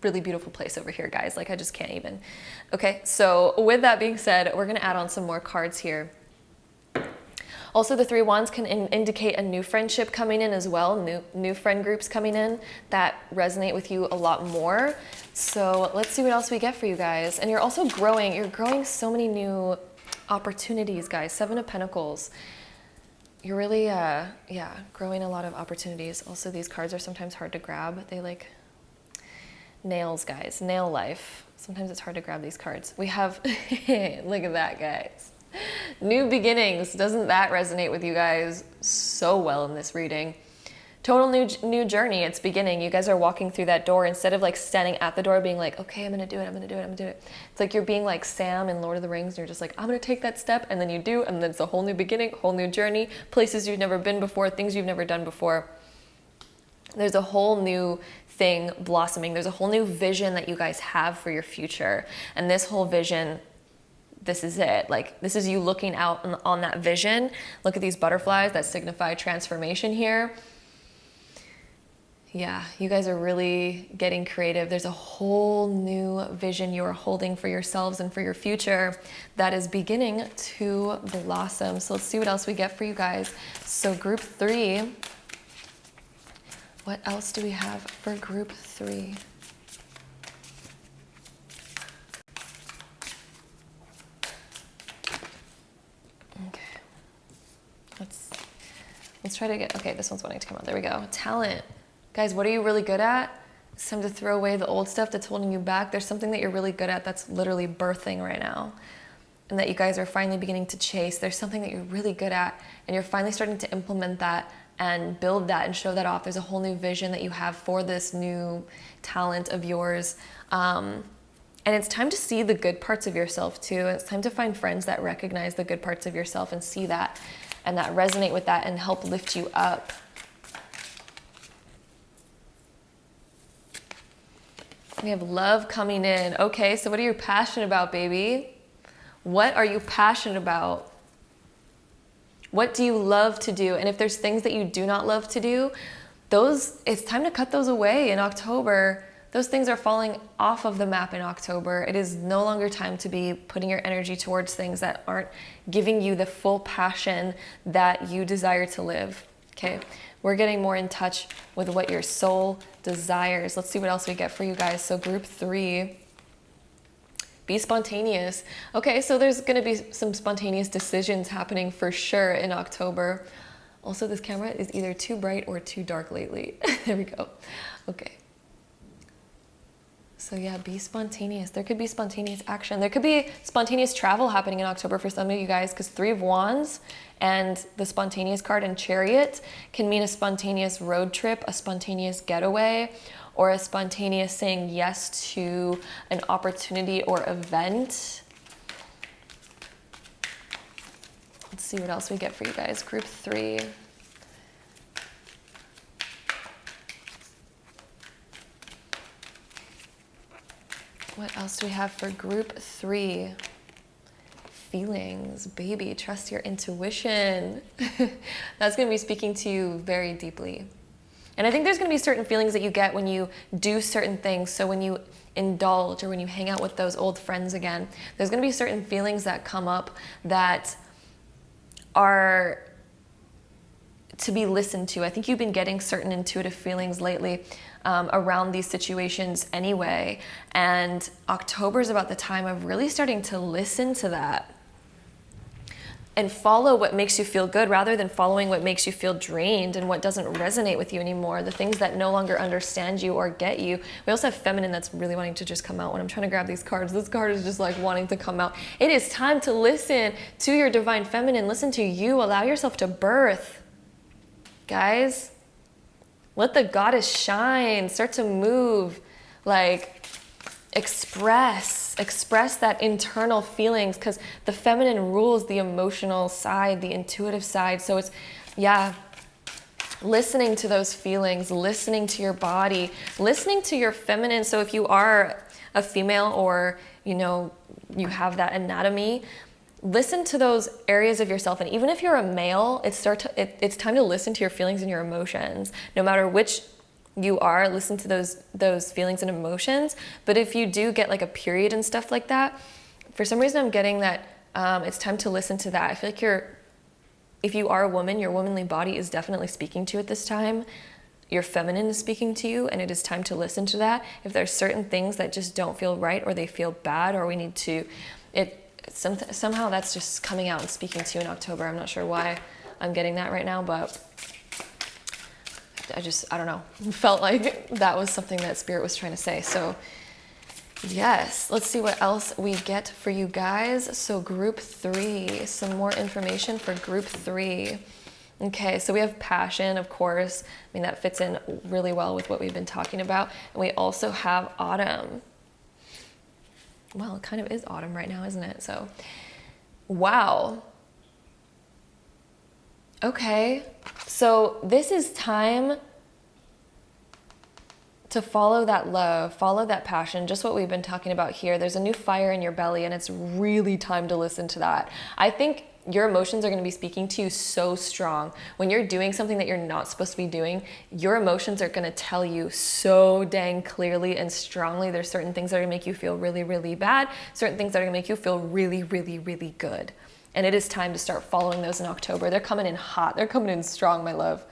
really beautiful place over here, guys. Like I just can't even. Okay, so with that being said, we're gonna add on some more cards here. Also, the 3 Wands can indicate a new friendship coming in as well, new friend groups coming in that resonate with you a lot more. So let's see what else we get for you guys. And you're also growing. You're growing so many new opportunities, guys. 7 of Pentacles. You're really, growing a lot of opportunities. Also, these cards are sometimes hard to grab. They like nails, guys. Nail life. Sometimes it's hard to grab these cards. We have, look at that, guys. New beginnings. Doesn't that resonate with you guys so well in this reading? Total new journey. It's beginning. You guys are walking through that door instead of like standing at the door being like, okay, I'm gonna do it, I'm gonna do it, I'm gonna do it. It's like you're being like Sam in Lord of the Rings, and you're just like, I'm gonna take that step, and then you do, and then it's a whole new beginning, whole new journey, places you've never been before, things you've never done before. There's a whole new thing blossoming. There's a whole new vision that you guys have for your future. And this whole vision, this is it. Like, this is you looking out on that vision. Look at these butterflies that signify transformation here. Yeah, you guys are really getting creative. There's a whole new vision you are holding for yourselves and for your future that is beginning to blossom. So let's see what else we get for you guys. So group 3, what else do we have for group 3? Okay, let's try to get, okay, this one's wanting to come out. There we go. Talent. Guys, what are you really good at? It's time to throw away the old stuff that's holding you back. There's something that you're really good at that's literally birthing right now, and that you guys are finally beginning to chase. There's something that you're really good at, and you're finally starting to implement that and build that and show that off. There's a whole new vision that you have for this new talent of yours. And it's time to see the good parts of yourself too. It's time to find friends that recognize the good parts of yourself and see that, and that resonate with that and help lift you up. We have love coming in. Okay, so what are you passionate about, baby? What are you passionate about? What do you love to do? And if there's things that you do not love to do, it's time to cut those away in October. Those things are falling off of the map in October. It is no longer time to be putting your energy towards things that aren't giving you the full passion that you desire to live. Okay, we're getting more in touch with what your soul desires. Let's see what else we get for you guys. So group 3, be spontaneous. Okay, so there's gonna be some spontaneous decisions happening for sure in October. Also, this camera is either too bright or too dark lately. There we go. Okay. So yeah, be spontaneous. There could be spontaneous action. There could be spontaneous travel happening in October for some of you guys, because 3 of Wands and the spontaneous card and Chariot can mean a spontaneous road trip, a spontaneous getaway, or a spontaneous saying yes to an opportunity or event. Let's see what else we get for you guys. Group 3. What else do we have for group 3? feelings, baby, trust your intuition. That's going to be speaking to you very deeply. And I think there's going to be certain feelings that you get when you do certain things. So when you indulge or when you hang out with those old friends again, there's going to be certain feelings that come up that are to be listened to. I think you've been getting certain intuitive feelings lately around these situations anyway. And October is about the time of really starting to listen to that and follow what makes you feel good rather than following what makes you feel drained and what doesn't resonate with you anymore, the things that no longer understand you or get you. We also have feminine that's really wanting to just come out. When I'm trying to grab these cards, this card is just like wanting to come out. It is time to listen to your divine feminine. Listen to you. Allow yourself to birth. Guys, let the goddess shine. Start to move. Like, express that internal feelings, because the feminine rules the emotional side, the intuitive side. So it's, listening to those feelings, listening to your body, listening to your feminine. So if you are a female or, you have that anatomy, listen to those areas of yourself. And even if you're a male, it's time to listen to your feelings and your emotions. No matter which you are, listen to those feelings and emotions. But if you do get like a period and stuff like that, for some reason I'm getting that it's time to listen to that. I feel like if you are a woman, your womanly body is definitely speaking to you at this time. Your feminine is speaking to you, and it is time to listen to that. If there's certain things that just don't feel right, or they feel bad, or we need to, somehow that's just coming out and speaking to you in October. I'm not sure why I'm getting that right now, but I don't know, felt like that was something that Spirit was trying to say. So yes, let's see what else we get for you guys. So group 3, some more information for group 3. Okay, so we have passion, of course. I mean, that fits in really well with what we've been talking about. And we also have autumn. Well, it kind of is autumn right now, isn't it? So, wow. Okay, so this is time to follow that love, follow that passion, just what we've been talking about here. There's a new fire in your belly, and it's really time to listen to that. I think your emotions are going to be speaking to you so strong. When you're doing something that you're not supposed to be doing, your emotions are going to tell you so dang clearly and strongly. There's certain things that are going to make you feel really, really bad, certain things that are going to make you feel really, really, really good. And it is time to start following those in October. They're coming in hot. They're coming in strong, my love.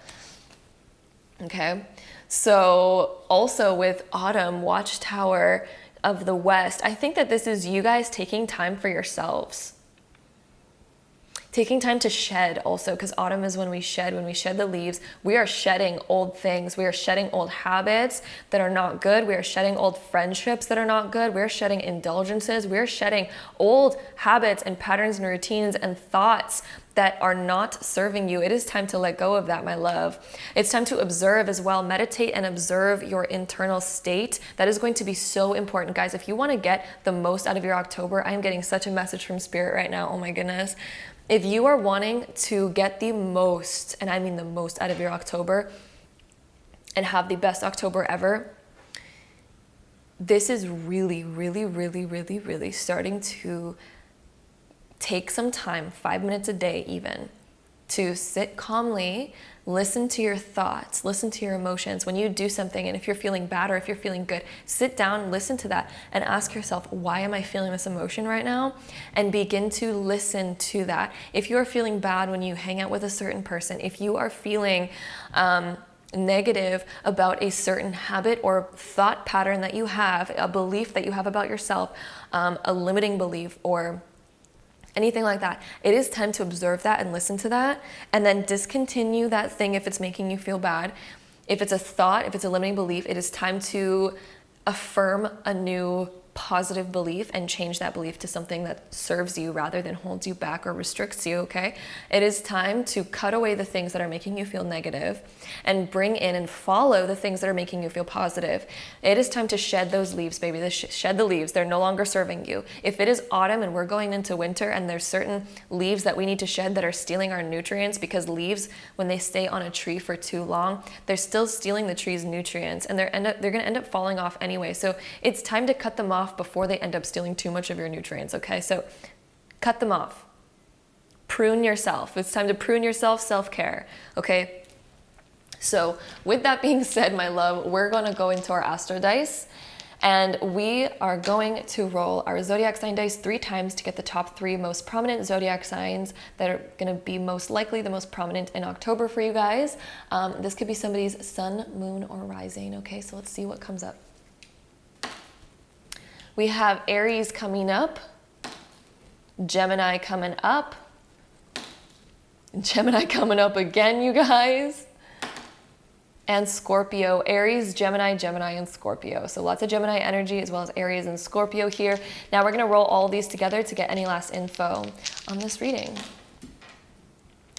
Okay. So also with autumn, Watchtower of the West, I think that this is you guys taking time for yourselves. Taking time to shed also, because autumn is when we shed the leaves. We are shedding old things. We are shedding old habits that are not good. We are shedding old friendships that are not good. We are shedding indulgences. We are shedding old habits and patterns and routines and thoughts that are not serving you. It is time to let go of that, my love. It's time to observe as well. Meditate and observe your internal state. That is going to be so important, guys. If you want to get the most out of your October, I am getting such a message from Spirit right now. Oh my goodness. If you are wanting to get the most, and I mean the most out of your October and have the best October ever, this is really, really, really, really, really starting to take some time, 5 minutes a day even, to sit calmly, listen to your thoughts, listen to your emotions. When you do something, and if you're feeling bad or if you're feeling good, sit down, listen to that, and ask yourself, why am I feeling this emotion right now? And begin to listen to that. If you are feeling bad when you hang out with a certain person, if you are feeling negative about a certain habit or thought pattern that you have, a belief that you have about yourself, a limiting belief or anything like that, it is time to observe that and listen to that, and then discontinue that thing if it's making you feel bad. If it's a thought, if it's a limiting belief, it is time to affirm a new positive belief and change that belief to something that serves you rather than holds you back or restricts you, okay? It is time to cut away the things that are making you feel negative and bring in and follow the things that are making you feel positive. It is time to shed those leaves, baby. Shed the leaves. They're no longer serving you. If it is autumn and we're going into winter and there's certain leaves that we need to shed that are stealing our nutrients, because leaves, when they stay on a tree for too long, they're still stealing the tree's nutrients, and they're going to end up falling off anyway. So it's time to cut them off before they end up stealing too much of your nutrients, okay? So Cut them off. Prune yourself. It's time to prune yourself, self-care, okay? So with that being said, my love, we're gonna go into our Astro dice, and we are going to roll our zodiac sign dice 3 times to get the top 3 most prominent zodiac signs that are gonna be most likely the most prominent in October for you guys. This could be somebody's sun, moon, or rising, okay? So let's see what comes up. We have Aries coming up, Gemini coming up, Gemini coming up again, you guys, and Scorpio. Aries, Gemini, Gemini, and Scorpio. So lots of Gemini energy as well as Aries and Scorpio here. Now we're going to roll all these together to get any last info on this reading.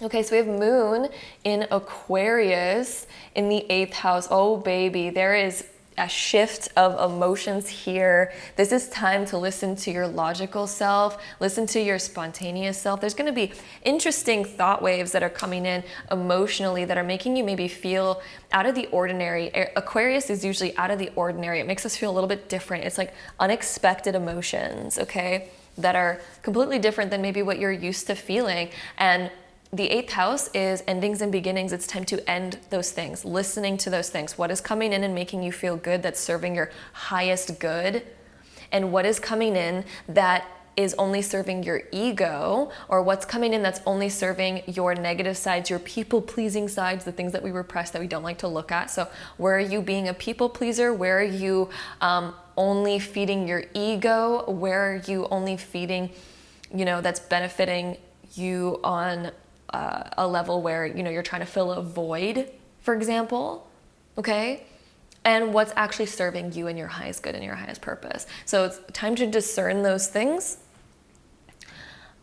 Okay, so we have Moon in Aquarius in the 8th house. Oh, baby, there is a shift of emotions here. This is time to listen to your logical self, listen to your spontaneous self. There's going to be interesting thought waves that are coming in emotionally that are making you maybe feel out of the ordinary. Aquarius is usually out of the ordinary. It makes us feel a little bit different. It's like unexpected emotions, okay, that are completely different than maybe what you're used to feeling. And the 8th house is endings and beginnings. It's time to end those things, listening to those things. What is coming in and making you feel good that's serving your highest good? And what is coming in that is only serving your ego, or what's coming in that's only serving your negative sides, your people-pleasing sides, the things that we repress that we don't like to look at. So where are you being a people pleaser? Where are you only feeding your ego? Where are you only feeding, that's benefiting you on a level where, you're trying to fill a void, for example, okay? And what's actually serving you and your highest good and your highest purpose. So it's time to discern those things.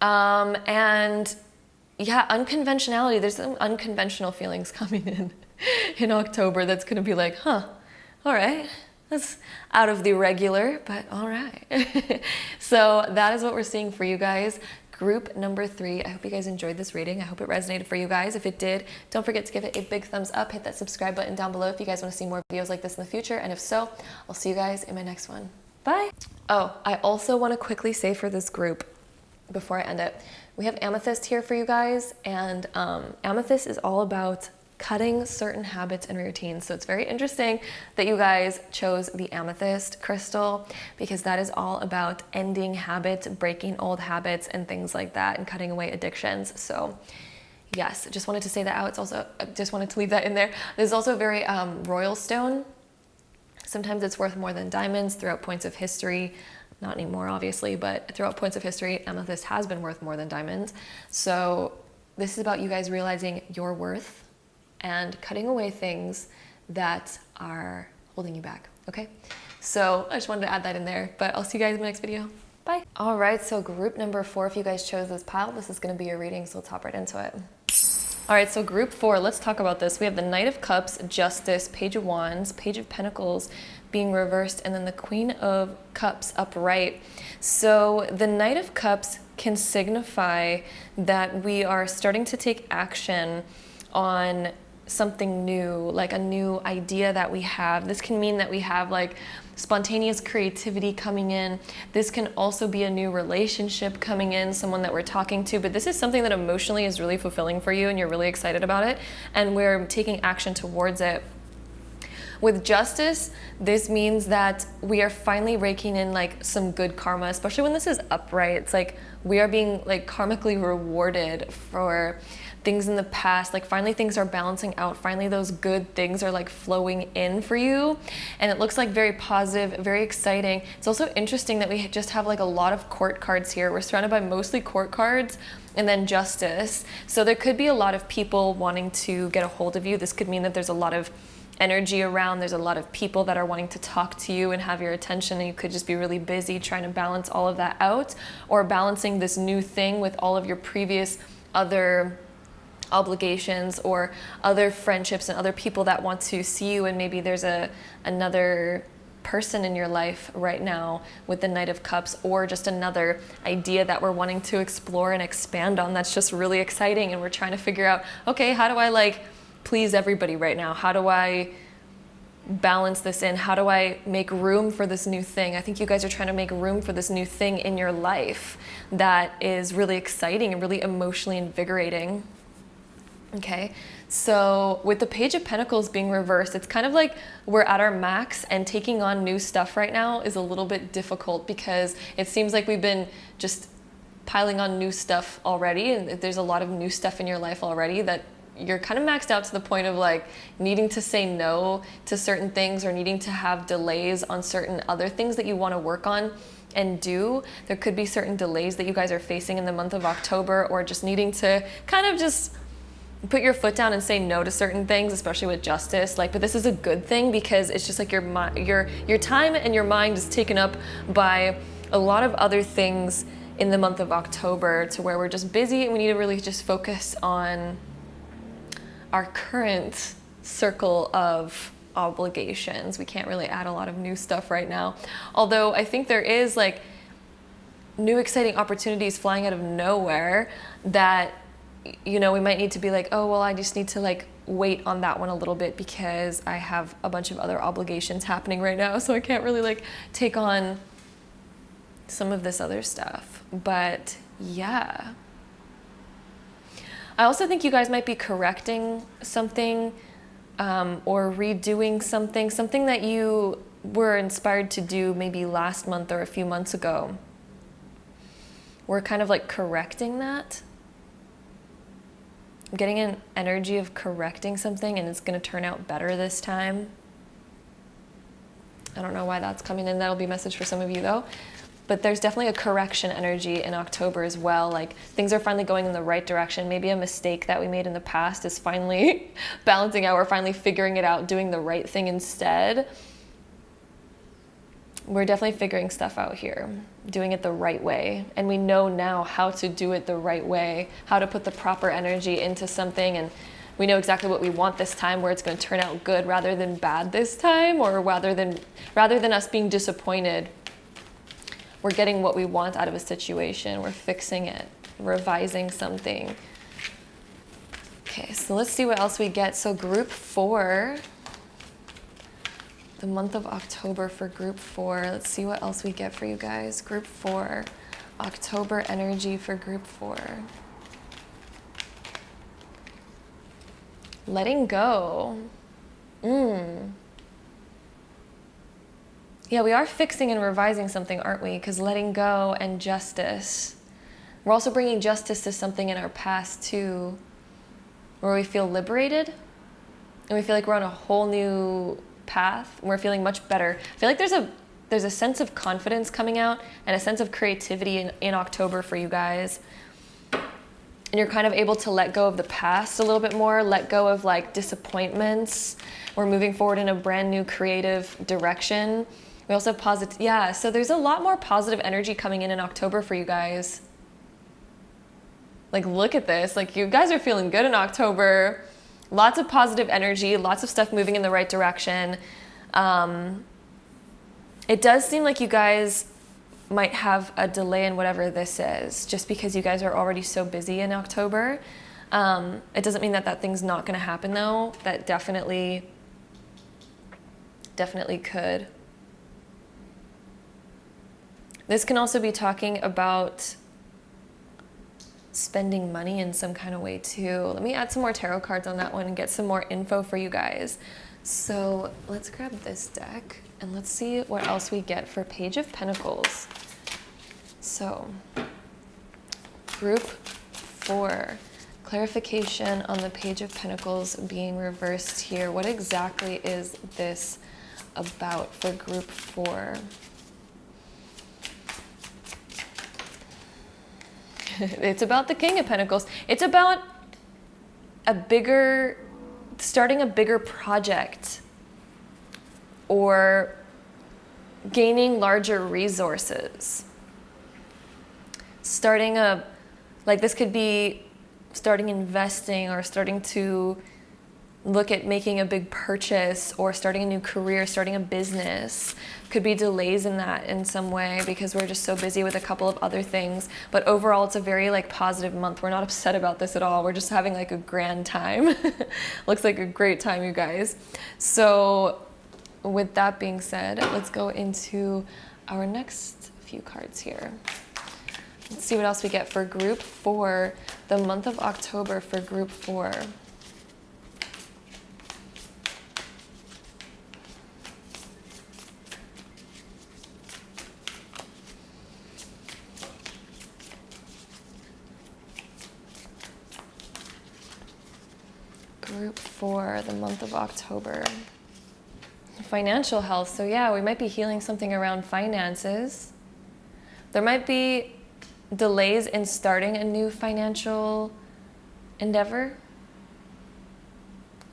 And yeah, unconventionality, there's some unconventional feelings coming in October that's going to be like, all right, that's out of the regular, but all right. So that is what we're seeing for you guys. Group number 3. I hope you guys enjoyed this reading. I hope it resonated for you guys. If it did, don't forget to give it a big thumbs up. Hit that subscribe button down below if you guys want to see more videos like this in the future. And if so, I'll see you guys in my next one. Bye. Oh, I also want to quickly say for this group, before I end it, we have Amethyst here for you guys. And Amethyst is all about cutting certain habits and routines. So it's very interesting that you guys chose the amethyst crystal, because that is all about ending habits, breaking old habits and things like that, and cutting away addictions. So yes, just wanted to say that out. It's also, just wanted to leave that in there. There's also a very royal stone. Sometimes it's worth more than diamonds throughout points of history. Not anymore, obviously, but throughout points of history, amethyst has been worth more than diamonds. So this is about you guys realizing your worth and cutting away things that are holding you back, okay? So I just wanted to add that in there, but I'll see you guys in the next video. Bye. All right, so group number 4, if you guys chose this pile, this is gonna be your reading, so let's hop right into it. All right, so group 4, let's talk about this. We have the Knight of Cups, Justice, Page of Wands, Page of Pentacles being reversed, and then the Queen of Cups upright. So the Knight of Cups can signify that we are starting to take action on something new, like a new idea that we have. This can mean that we have like spontaneous creativity coming in. This can also be a new relationship coming in, someone that we're talking to, but this is something that emotionally is really fulfilling for you and you're really excited about it, and we're taking action towards it. With Justice, this means that we are finally raking in like some good karma, especially when this is upright. It's like we are being like karmically rewarded for things in the past. Like finally things are balancing out. Finally those good things are like flowing in for you. And it looks like very positive, very exciting. It's also interesting that we just have like a lot of court cards here. We're surrounded by mostly court cards and then Justice. So there could be a lot of people wanting to get a hold of you. This could mean that there's a lot of energy around. There's a lot of people that are wanting to talk to you and have your attention, and you could just be really busy trying to balance all of that out, or balancing this new thing with all of your previous other obligations or other friendships and other people that want to see you, and maybe there's another person in your life right now with the Knight of Cups, or just another idea that we're wanting to explore and expand on that's just really exciting, and we're trying to figure out, okay, how do I like please everybody right now? How do I balance this in? How do I make room for this new thing? I think you guys are trying to make room for this new thing in your life that is really exciting and really emotionally invigorating. Okay, so with the Page of Pentacles being reversed, it's kind of like we're at our max, and taking on new stuff right now is a little bit difficult because it seems like we've been just piling on new stuff already, and there's a lot of new stuff in your life already that you're kind of maxed out to the point of like needing to say no to certain things or needing to have delays on certain other things that you want to work on and do. There could be certain delays that you guys are facing in the month of October, or just needing to kind of just put your foot down and say no to certain things, especially with justice. Like, but this is a good thing because it's just like your time and your mind is taken up by a lot of other things in the month of October, to where we're just busy and we need to really just focus on our current circle of obligations. We can't really add a lot of new stuff right now. Although I think there is like new exciting opportunities flying out of nowhere that, you know, we might need to be like, oh, well, I just need to like wait on that one a little bit because I have a bunch of other obligations happening right now. So I can't really like take on some of this other stuff. But yeah. I also think you guys might be correcting something or redoing something that you were inspired to do maybe last month or a few months ago. We're kind of like correcting that. I'm getting an energy of correcting something, and it's going to turn out better this time. I don't know why that's coming in. That'll be a message for some of you though. But there's definitely a correction energy in October as well. Like, things are finally going in the right direction. Maybe a mistake that we made in the past is finally balancing out. We're finally figuring it out, doing the right thing instead. We're definitely figuring stuff out here, doing it the right way. And we know now how to do it the right way, how to put the proper energy into something. And we know exactly what we want this time, where it's going to turn out good rather than bad this time, or rather than us being disappointed. We're getting what we want out of a situation. We're fixing it, revising something. Okay, so let's see what else we get. So group 4, the month of October for group 4. Let's see what else we get for you guys. Group 4, October energy for group 4. Letting go. Yeah, we are fixing and revising something, aren't we? Because letting go and justice. We're also bringing justice to something in our past too, where we feel liberated and we feel like we're on a whole new path. We're feeling much better. I feel like there's a sense of confidence coming out and a sense of creativity in October for you guys. And you're kind of able to let go of the past a little bit more, let go of like disappointments. We're moving forward in a brand new creative direction. We also have positive, yeah, so there's a lot more positive energy coming in October for you guys. Like, look at this. Like, you guys are feeling good in October. Lots of positive energy, lots of stuff moving in the right direction. It does seem like you guys might have a delay in whatever this is, just because you guys are already so busy in October. It doesn't mean that thing's not going to happen, though. That definitely could. This can also be talking about spending money in some kind of way too. Let me add some more tarot cards on that one and get some more info for you guys. So let's grab this deck and let's see what else we get for Page of Pentacles. So group 4, clarification on the Page of Pentacles being reversed here. What exactly is this about for group 4? It's about the King of Pentacles. It's about starting a bigger project or gaining larger resources. This could be starting investing or starting to look at making a big purchase or starting a new career, starting a business. Could be delays in that in some way because we're just so busy with a couple of other things. But overall, it's a very positive month. We're not upset about this at all. We're just having a grand time. Looks like a great time, you guys. So with that being said, let's go into our next few cards here. Let's see what else we get for group 4, the month of October for group 4. Group 4, the month of October. Financial health. So yeah, we might be healing something around finances. There might be delays in starting a new financial endeavor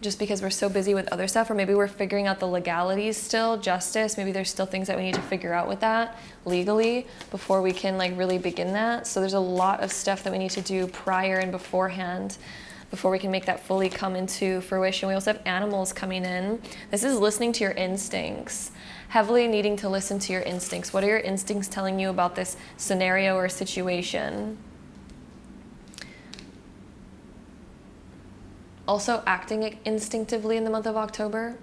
just because we're so busy with other stuff, or maybe we're figuring out the legalities still, justice. Maybe there's still things that we need to figure out with that legally before we can like really begin that. So there's a lot of stuff that we need to do prior and beforehand before we can make that fully come into fruition. We also have animals coming in. This is listening to your instincts, heavily needing to listen to your instincts. What are your instincts telling you about this scenario or situation? Also acting instinctively in the month of October.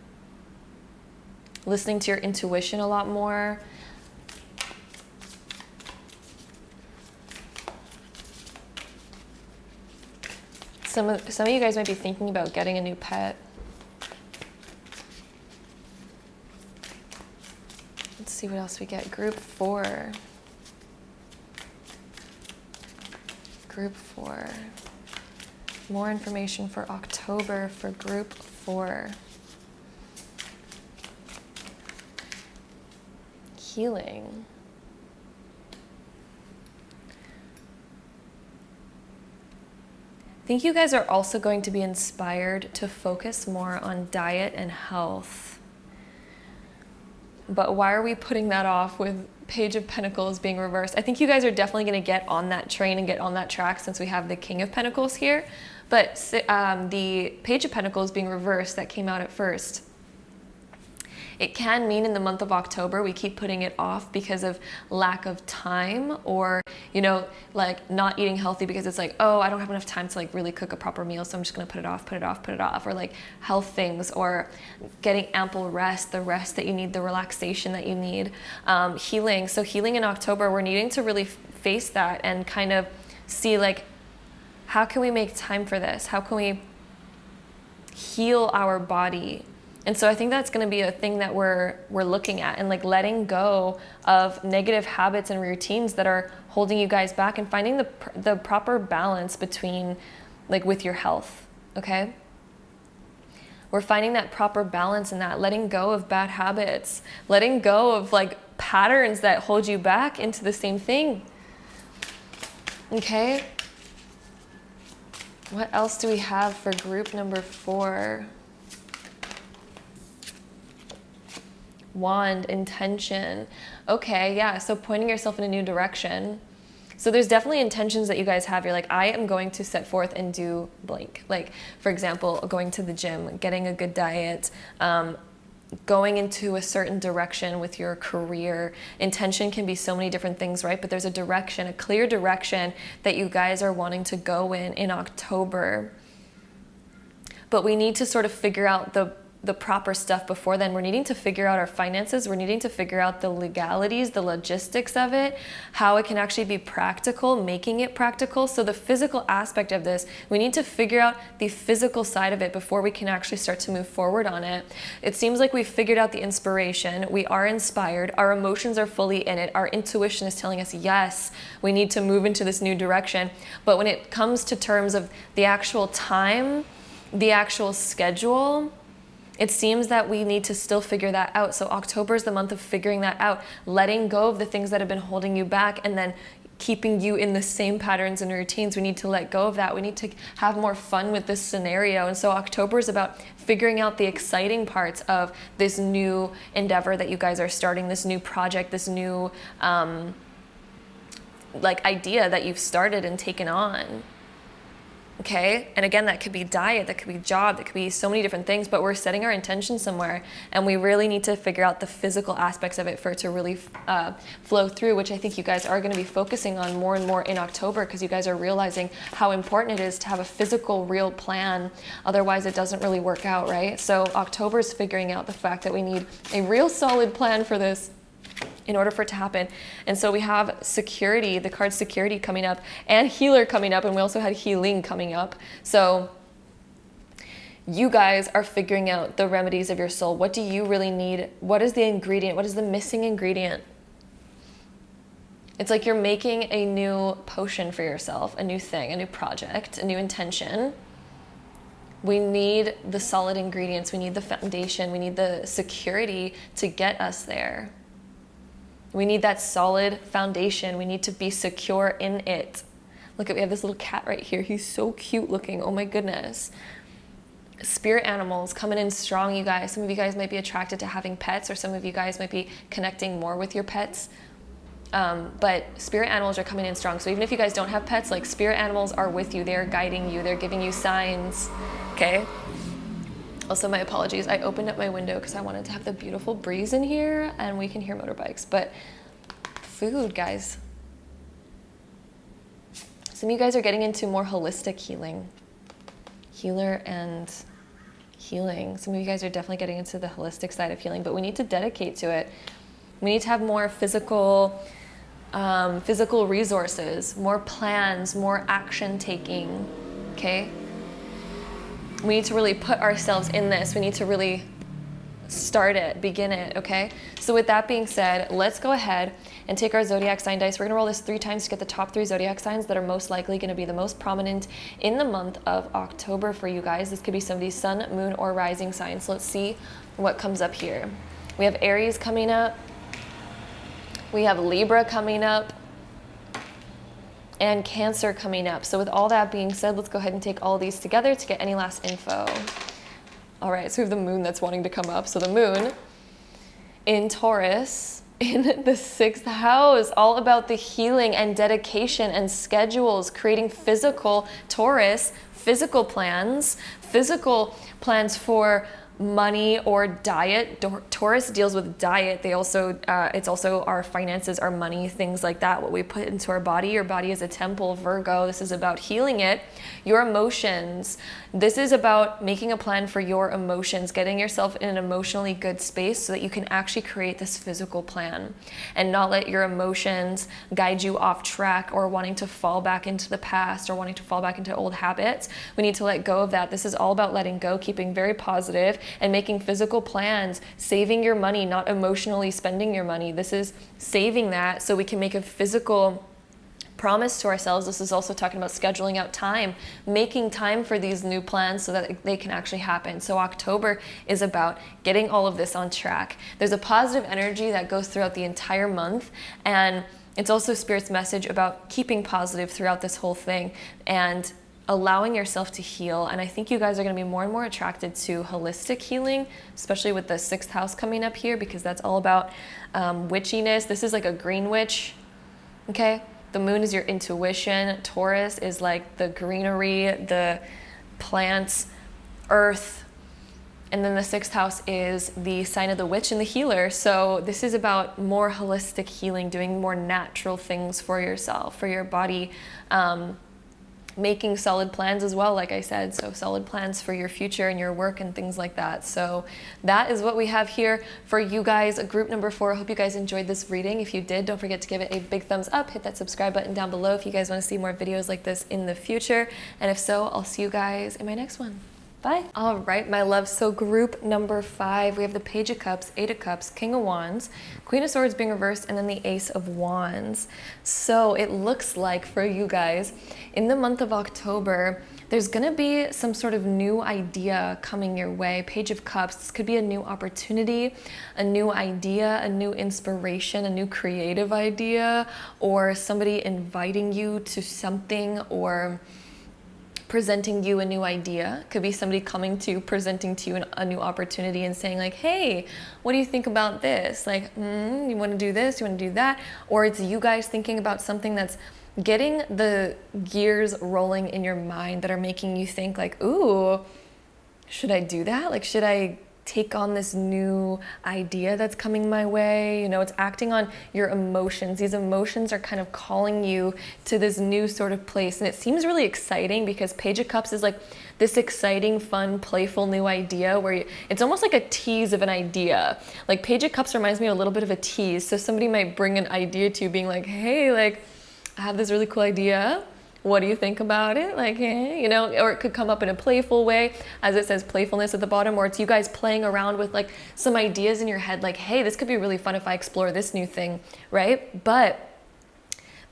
Listening to your intuition a lot more. Some of you guys might be thinking about getting a new pet. Let's see what else we get. Group 4. Group 4. More information for October for group 4. Healing. I think you guys are also going to be inspired to focus more on diet and health. But why are we putting that off with Page of Pentacles being reversed? I think you guys are definitely going to get on that train and get on that track since we have the King of Pentacles here. But the Page of Pentacles being reversed that came out at first, it can mean in the month of October we keep putting it off because of lack of time, or, you know, like not eating healthy because it's like, oh, I don't have enough time to like really cook a proper meal, so I'm just gonna put it off, or like health things, or getting ample rest, the rest that you need, the relaxation that you need, healing. So healing in October, we're needing to really face that and kind of see like, how can we make time for this? How can we heal our body? And so I think that's going to be a thing that we're looking at, and like letting go of negative habits and routines that are holding you guys back, and finding the proper balance between like with your health. Okay, we're finding that proper balance in that, letting go of bad habits, letting go of like patterns that hold you back into the same thing. Okay, what else do we have for group number 4? Wand, intention. Okay, yeah, so pointing yourself in a new direction. So there's definitely intentions that you guys have. You're like, I am going to set forth and do blank. Like, for example, going to the gym, getting a good diet, going into a certain direction with your career. Intention can be so many different things, right? But there's a direction, a clear direction that you guys are wanting to go in October. But we need to sort of figure out the proper stuff before then. We're needing to figure out our finances. We're needing to figure out the legalities, the logistics of it, how it can actually be practical, making it practical. So the physical aspect of this, we need to figure out the physical side of it before we can actually start to move forward on it. It seems like we've figured out the inspiration. We are inspired. Our emotions are fully in it. Our intuition is telling us, yes, we need to move into this new direction. But when it comes to terms of the actual time, the actual schedule, it seems that we need to still figure that out. So October is the month of figuring that out, letting go of the things that have been holding you back and then keeping you in the same patterns and routines. We need to let go of that. We need to have more fun with this scenario. And so October is about figuring out the exciting parts of this new endeavor that you guys are starting, this new project, this new like idea that you've started and taken on. Okay, and again, that could be diet, that could be job, that could be so many different things, but we're setting our intention somewhere, and we really need to figure out the physical aspects of it for it to really flow through, which I think you guys are going to be focusing on more and more in October, because you guys are realizing how important it is to have a physical, real plan. Otherwise, it doesn't really work out, right? So October is figuring out the fact that we need a real solid plan for this in order for it to happen. And so we have security, the card security coming up, and healer coming up, and we also had healing coming up. So you guys are figuring out the remedies of your soul. What do you really need? What is the ingredient? What is the missing ingredient? It's like you're making a new potion for yourself, a new thing, a new project, a new intention. We need the solid ingredients. We need the foundation. We need the security to get us there. We need that solid foundation. We need to be secure in it. Look at, we have this little cat right here. He's so cute looking. Oh my goodness. Spirit animals coming in strong, you guys. Some of you guys might be attracted to having pets, or some of you guys might be connecting more with your pets. But spirit animals are coming in strong. So even if you guys don't have pets, like, spirit animals are with you. They're guiding you. They're giving you signs. Okay? Also, my apologies. I opened up my window because I wanted to have the beautiful breeze in here, and we can hear motorbikes. But food, guys. Some of you guys are getting into more holistic healing. Healer and healing. Some of you guys are definitely getting into the holistic side of healing, but we need to dedicate to it. We need to have more physical resources, more plans, more action taking, okay? We need to really put ourselves in this. We need to really start it, begin it, okay? So with that being said, let's go ahead and take our zodiac sign dice. We're gonna roll this 3 times to get the top 3 zodiac signs that are most likely gonna be the most prominent in the month of October for you guys. This could be somebody's sun, moon, or rising sign. So let's see what comes up here. We have Aries coming up. We have Libra coming up. And Cancer coming up. So with all that being said, let's go ahead and take all of these together to get any last info. All right, so we have the moon that's wanting to come up. So the moon in Taurus in the 6th house, all about the healing and dedication and schedules, creating physical Taurus, physical plans for money or diet. Taurus deals with diet. They also, it's also our finances, our money, things like that, what we put into our body. Your body is a temple, Virgo. This is about healing it. Your emotions. This is about making a plan for your emotions, getting yourself in an emotionally good space so that you can actually create this physical plan and not let your emotions guide you off track or wanting to fall back into the past or wanting to fall back into old habits. We need to let go of that. This is all about letting go, keeping very positive, and making physical plans, saving your money, not emotionally spending your money. This is saving that so we can make a physical promise to ourselves. This is also talking about scheduling out time, making time for these new plans so that they can actually happen. So October is about getting all of this on track. There's a positive energy that goes throughout the entire month, and it's also Spirit's message about keeping positive throughout this whole thing and allowing yourself to heal. And I think you guys are going to be more and more attracted to holistic healing, especially with the 6th house coming up here, because that's all about witchiness. This is like a green witch, okay? The moon is your intuition. Taurus is like the greenery, the plants, earth. And then the 6th house is the sign of the witch and the healer. So this is about more holistic healing, doing more natural things for yourself, for your body, making solid plans as well, like I said. So solid plans for your future and your work and things like that. So that is what we have here for you guys. Group number 4. I hope you guys enjoyed this reading. If you did, don't forget to give it a big thumbs up. Hit that subscribe button down below if you guys want to see more videos like this in the future. And if so, I'll see you guys in my next one. Bye. All right, my love. So group number 5, we have the Page of Cups, 8 of Cups, King of Wands, Queen of Swords being reversed, and then the Ace of Wands. So it looks like for you guys, in the month of October, there's gonna be some sort of new idea coming your way. Page of Cups, this could be a new opportunity, a new idea, a new inspiration, a new creative idea, or somebody inviting you to something, or presenting you a new idea. Could be somebody coming to presenting to you a new opportunity and saying like, hey, what do you think about this? Like, you want to do this, you want to do that? Or it's you guys thinking about something that's getting the gears rolling in your mind that are making you think like, ooh, should I do that? Like, should I take on this new idea that's coming my way? You know, it's acting on your emotions. These emotions are kind of calling you to this new sort of place. And it seems really exciting because Page of Cups is like this exciting, fun, playful new idea where it's almost like a tease of an idea. Like Page of Cups reminds me a little bit of a tease. So somebody might bring an idea to you being like, hey, like, I have this really cool idea. What do you think about it? Like, hey, you know, or it could come up in a playful way, as it says playfulness at the bottom, or it's you guys playing around with like some ideas in your head, like, hey, this could be really fun if I explore this new thing, right? But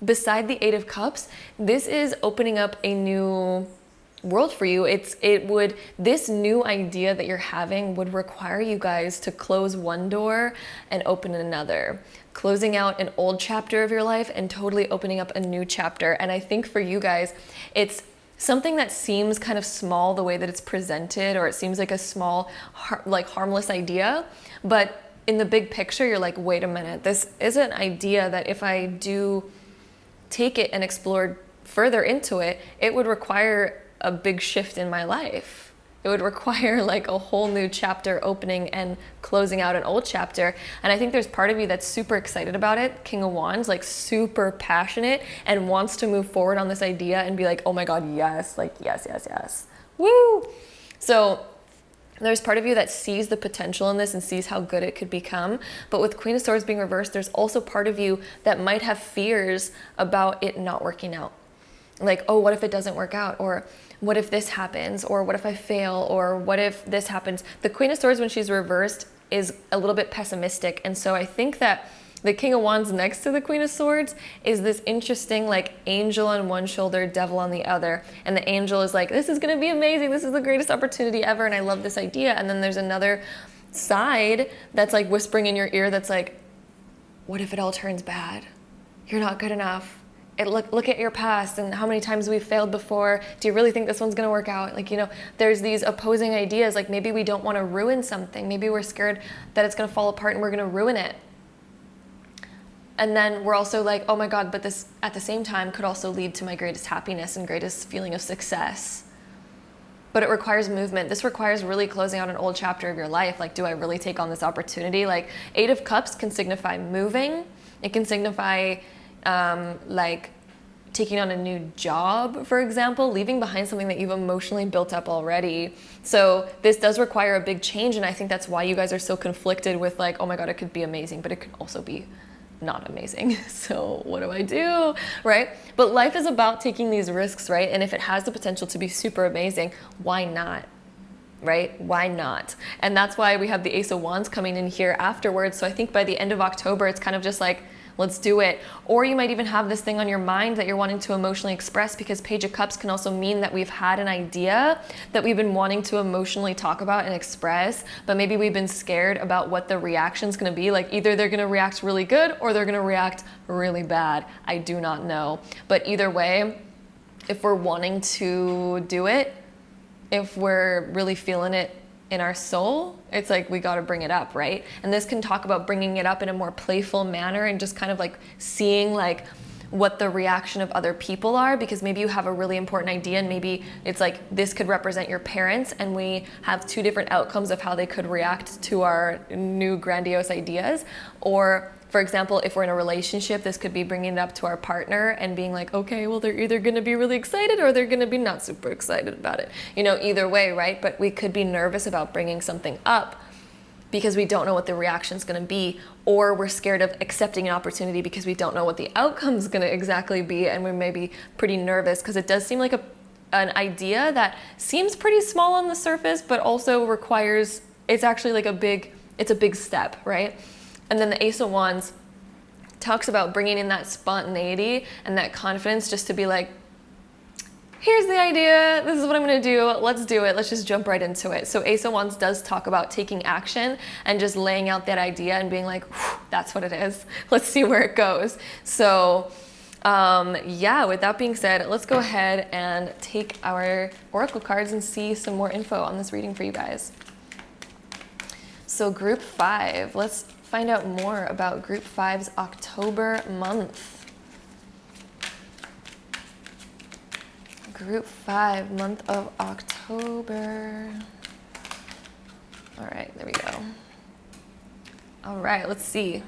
beside the Eight of Cups, this is opening up a new world for you. This new idea that you're having would require you guys to close one door and open another, closing out an old chapter of your life and totally opening up a new chapter. And I think for you guys, it's something that seems kind of small the way that it's presented, or it seems like a small, like harmless idea, but in the big picture, you're like, wait a minute, this is an idea that if I do take it and explore further into it, it would require a big shift in my life. It would require like a whole new chapter opening and closing out an old chapter. And I think there's part of you that's super excited about it. King of Wands, like super passionate and wants to move forward on this idea and be like, oh my God, yes, like yes. Woo! So there's part of you that sees the potential in this and sees how good it could become. But with Queen of Swords being reversed, there's also part of you that might have fears about it not working out. Like, oh, what if it doesn't work out? Or what if this happens? Or what if I fail? Or what if this happens? The Queen of Swords, when she's reversed, is a little bit pessimistic. And so I think that the King of Wands next to the Queen of Swords is this interesting, like, angel on one shoulder, devil on the other. And the angel is like, this is going to be amazing. This is the greatest opportunity ever. And I love this idea. And then there's another side that's like whispering in your ear that's like, what if it all turns bad? You're not good enough. Look at your past and how many times we've failed before. Do you really think this one's gonna work out? Like, you know, there's these opposing ideas. Like maybe we don't wanna ruin something. Maybe we're scared that it's gonna fall apart and we're gonna ruin it. And then we're also like, oh my God, but this at the same time could also lead to my greatest happiness and greatest feeling of success. But it requires movement. This requires really closing out an old chapter of your life. Like, do I really take on this opportunity? Like, Eight of Cups can signify moving. It can signify like taking on a new job, for example, leaving behind something that you've emotionally built up already. So this does require a big change. And I think that's why you guys are so conflicted with like, oh my God, it could be amazing, but it could also be not amazing. So what do I do, right? But life is about taking these risks, right? And if it has the potential to be super amazing, why not? Right? Why not? And that's why we have the Ace of Wands coming in here afterwards. So I think by the end of October, it's kind of just like, let's do it. Or you might even have this thing on your mind that you're wanting to emotionally express, because Page of Cups can also mean that we've had an idea that we've been wanting to emotionally talk about and express, but maybe we've been scared about what the reaction's gonna be. Like either they're gonna react really good or they're gonna react really bad. I do not know. But either way, if we're wanting to do it, if we're really feeling it in our soul, it's like we got to bring it up, right? And this can talk about bringing it up in a more playful manner and just kind of like seeing like what the reaction of other people are, because maybe you have a really important idea and maybe it's like this could represent your parents and we have two different outcomes of how they could react to our new grandiose ideas. Or for example, if we're in a relationship, this could be bringing it up to our partner and being like, okay, well, they're either going to be really excited or they're going to be not super excited about it. You know, either way, right? But we could be nervous about bringing something up because we don't know what the reaction is going to be, or we're scared of accepting an opportunity because we don't know what the outcome is going to exactly be, and we may be pretty nervous because it does seem like an idea that seems pretty small on the surface, but also requires, it's actually like it's a big step, right? And then the Ace of Wands talks about bringing in that spontaneity and that confidence just to be like, here's the idea, this is what I'm gonna do, let's do it, let's just jump right into it. So Ace of Wands does talk about taking action and just laying out that idea and being like, that's what it is, let's see where it goes. So yeah, with that being said, let's go ahead and take our oracle cards and see some more info on this reading for you guys. So group 5, let's find out more about group 5's October month. Group 5, month of October. All right, there we go. All right, let's see.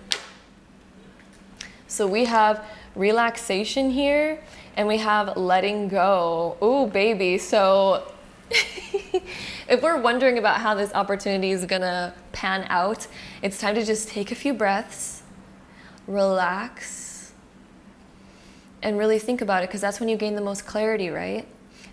So we have relaxation here, and we have letting go. Ooh, baby. So if we're wondering about how this opportunity is gonna pan out, it's time to just take a few breaths, relax, and really think about it, because that's when you gain the most clarity, right?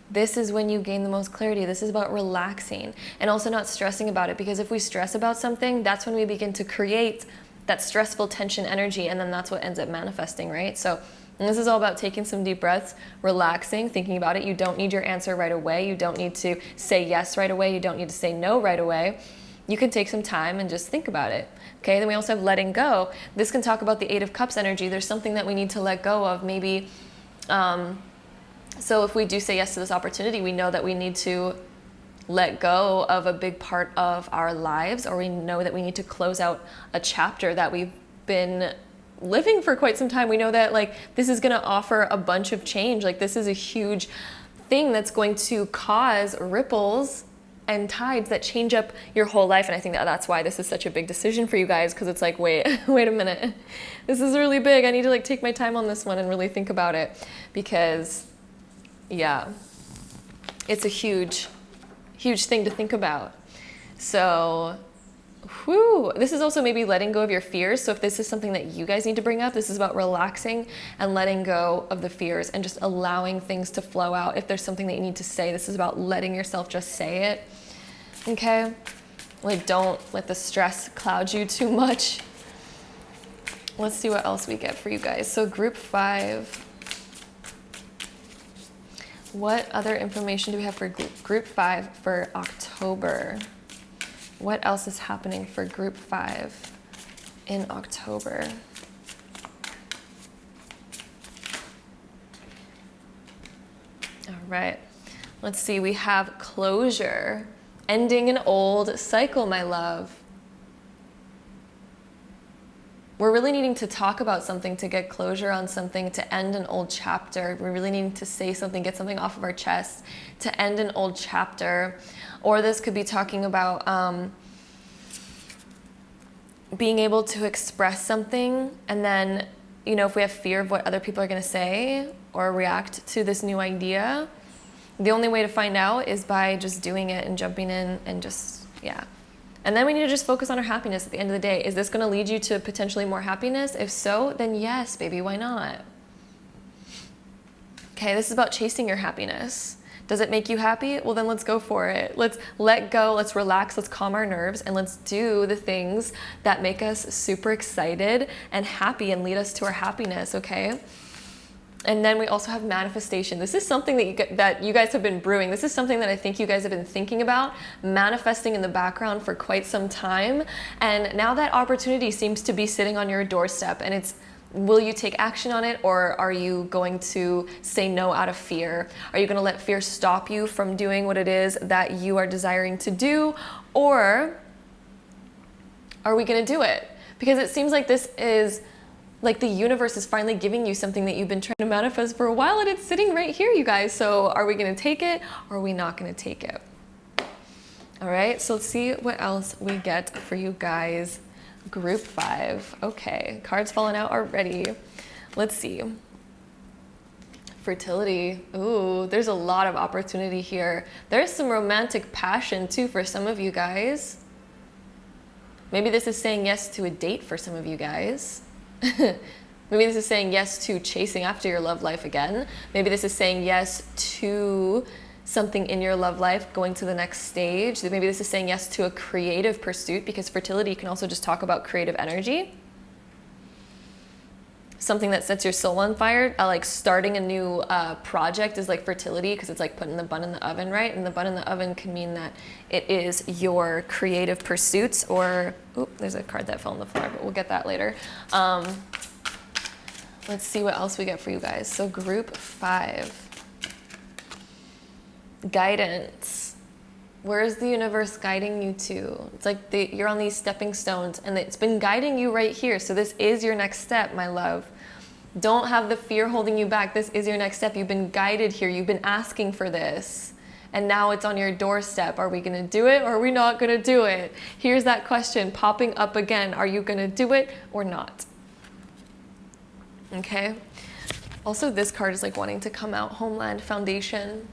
This is when you gain the most clarity. This is about relaxing and also not stressing about it, because if we stress about something, that's when we begin to create that stressful tension energy, and then that's what ends up manifesting, right? So this is all about taking some deep breaths, relaxing, thinking about it. You don't need your answer right away. You don't need to say yes right away. You don't need to say no right away. You can take some time and just think about it. Okay, then we also have letting go. This can talk about the Eight of Cups energy. There's something that we need to let go of, maybe. So if we do say yes to this opportunity, we know that we need to let go of a big part of our lives, or we know that we need to close out a chapter that we've been living for quite some time. We know that like this is going to offer a bunch of change. Like this is a huge thing that's going to cause ripples and tides that change up your whole life. And I think that that's why this is such a big decision for you guys, because it's like, wait a minute, this is really big. I need to like take my time on this one and really think about it, because yeah, it's a huge thing to think about. So this is also maybe letting go of your fears. So if this is something that you guys need to bring up, this is about relaxing and letting go of the fears and just allowing things to flow out. If there's something that you need to say, this is about letting yourself just say it. Okay? Like, don't let the stress cloud you too much. Let's see what else we get for you guys. So group 5. What other information do we have for group 5 for October? What else is happening for group 5 in October? All right, let's see. We have closure, ending an old cycle, my love. We're really needing to talk about something, to get closure on something, to end an old chapter. We're really needing to say something, get something off of our chest, to end an old chapter. Or this could be talking about being able to express something, and then, you know, if we have fear of what other people are going to say or react to this new idea, the only way to find out is by just doing it and jumping in and just, yeah. And then we need to just focus on our happiness at the end of the day. Is this going to lead you to potentially more happiness? If so, then yes, baby, why not? Okay, this is about chasing your happiness. Does it make you happy? Well, then let's go for it. Let's let go, let's relax, let's calm our nerves, and let's do the things that make us super excited and happy and lead us to our happiness, okay? And then we also have manifestation. This is something that you guys have been brewing. This is something that I think you guys have been thinking about, manifesting in the background for quite some time. And now that opportunity seems to be sitting on your doorstep, and it's, will you take action on it, or are you going to say no out of fear? Are you going to let fear stop you from doing what it is that you are desiring to do? Or are we going to do it? Because it seems like this is like the universe is finally giving you something that you've been trying to manifest for a while, and it's sitting right here, you guys. So are we going to take it, or are we not going to take it? All right, so let's see what else we get for you guys. Group 5. Okay, cards falling out already. Let's see. Fertility. Ooh, there's a lot of opportunity here. There's some romantic passion too for some of you guys. Maybe this is saying yes to a date for some of you guys. Maybe this is saying yes to chasing after your love life again. Maybe this is saying yes to something in your love life, going to the next stage. Maybe this is saying yes to a creative pursuit, because fertility can also just talk about creative energy. Something that sets your soul on fire, like starting a new project is like fertility, because it's like putting the bun in the oven, right? And the bun in the oven can mean that it is your creative pursuits, or, oop, there's a card that fell on the floor, but we'll get that later. Let's see what else we get for you guys. So group 5. Guidance. Where is the universe guiding you to? It's like you're on these stepping stones, and it's been guiding you right here. So this is your next step, my love. Don't have the fear holding you back. This is your next step. You've been guided here. You've been asking for this. And now it's on your doorstep. Are we going to do it or are we not going to do it? Here's that question popping up again. Are you going to do it or not? Okay. Also, this card is like wanting to come out. Homeland, foundation.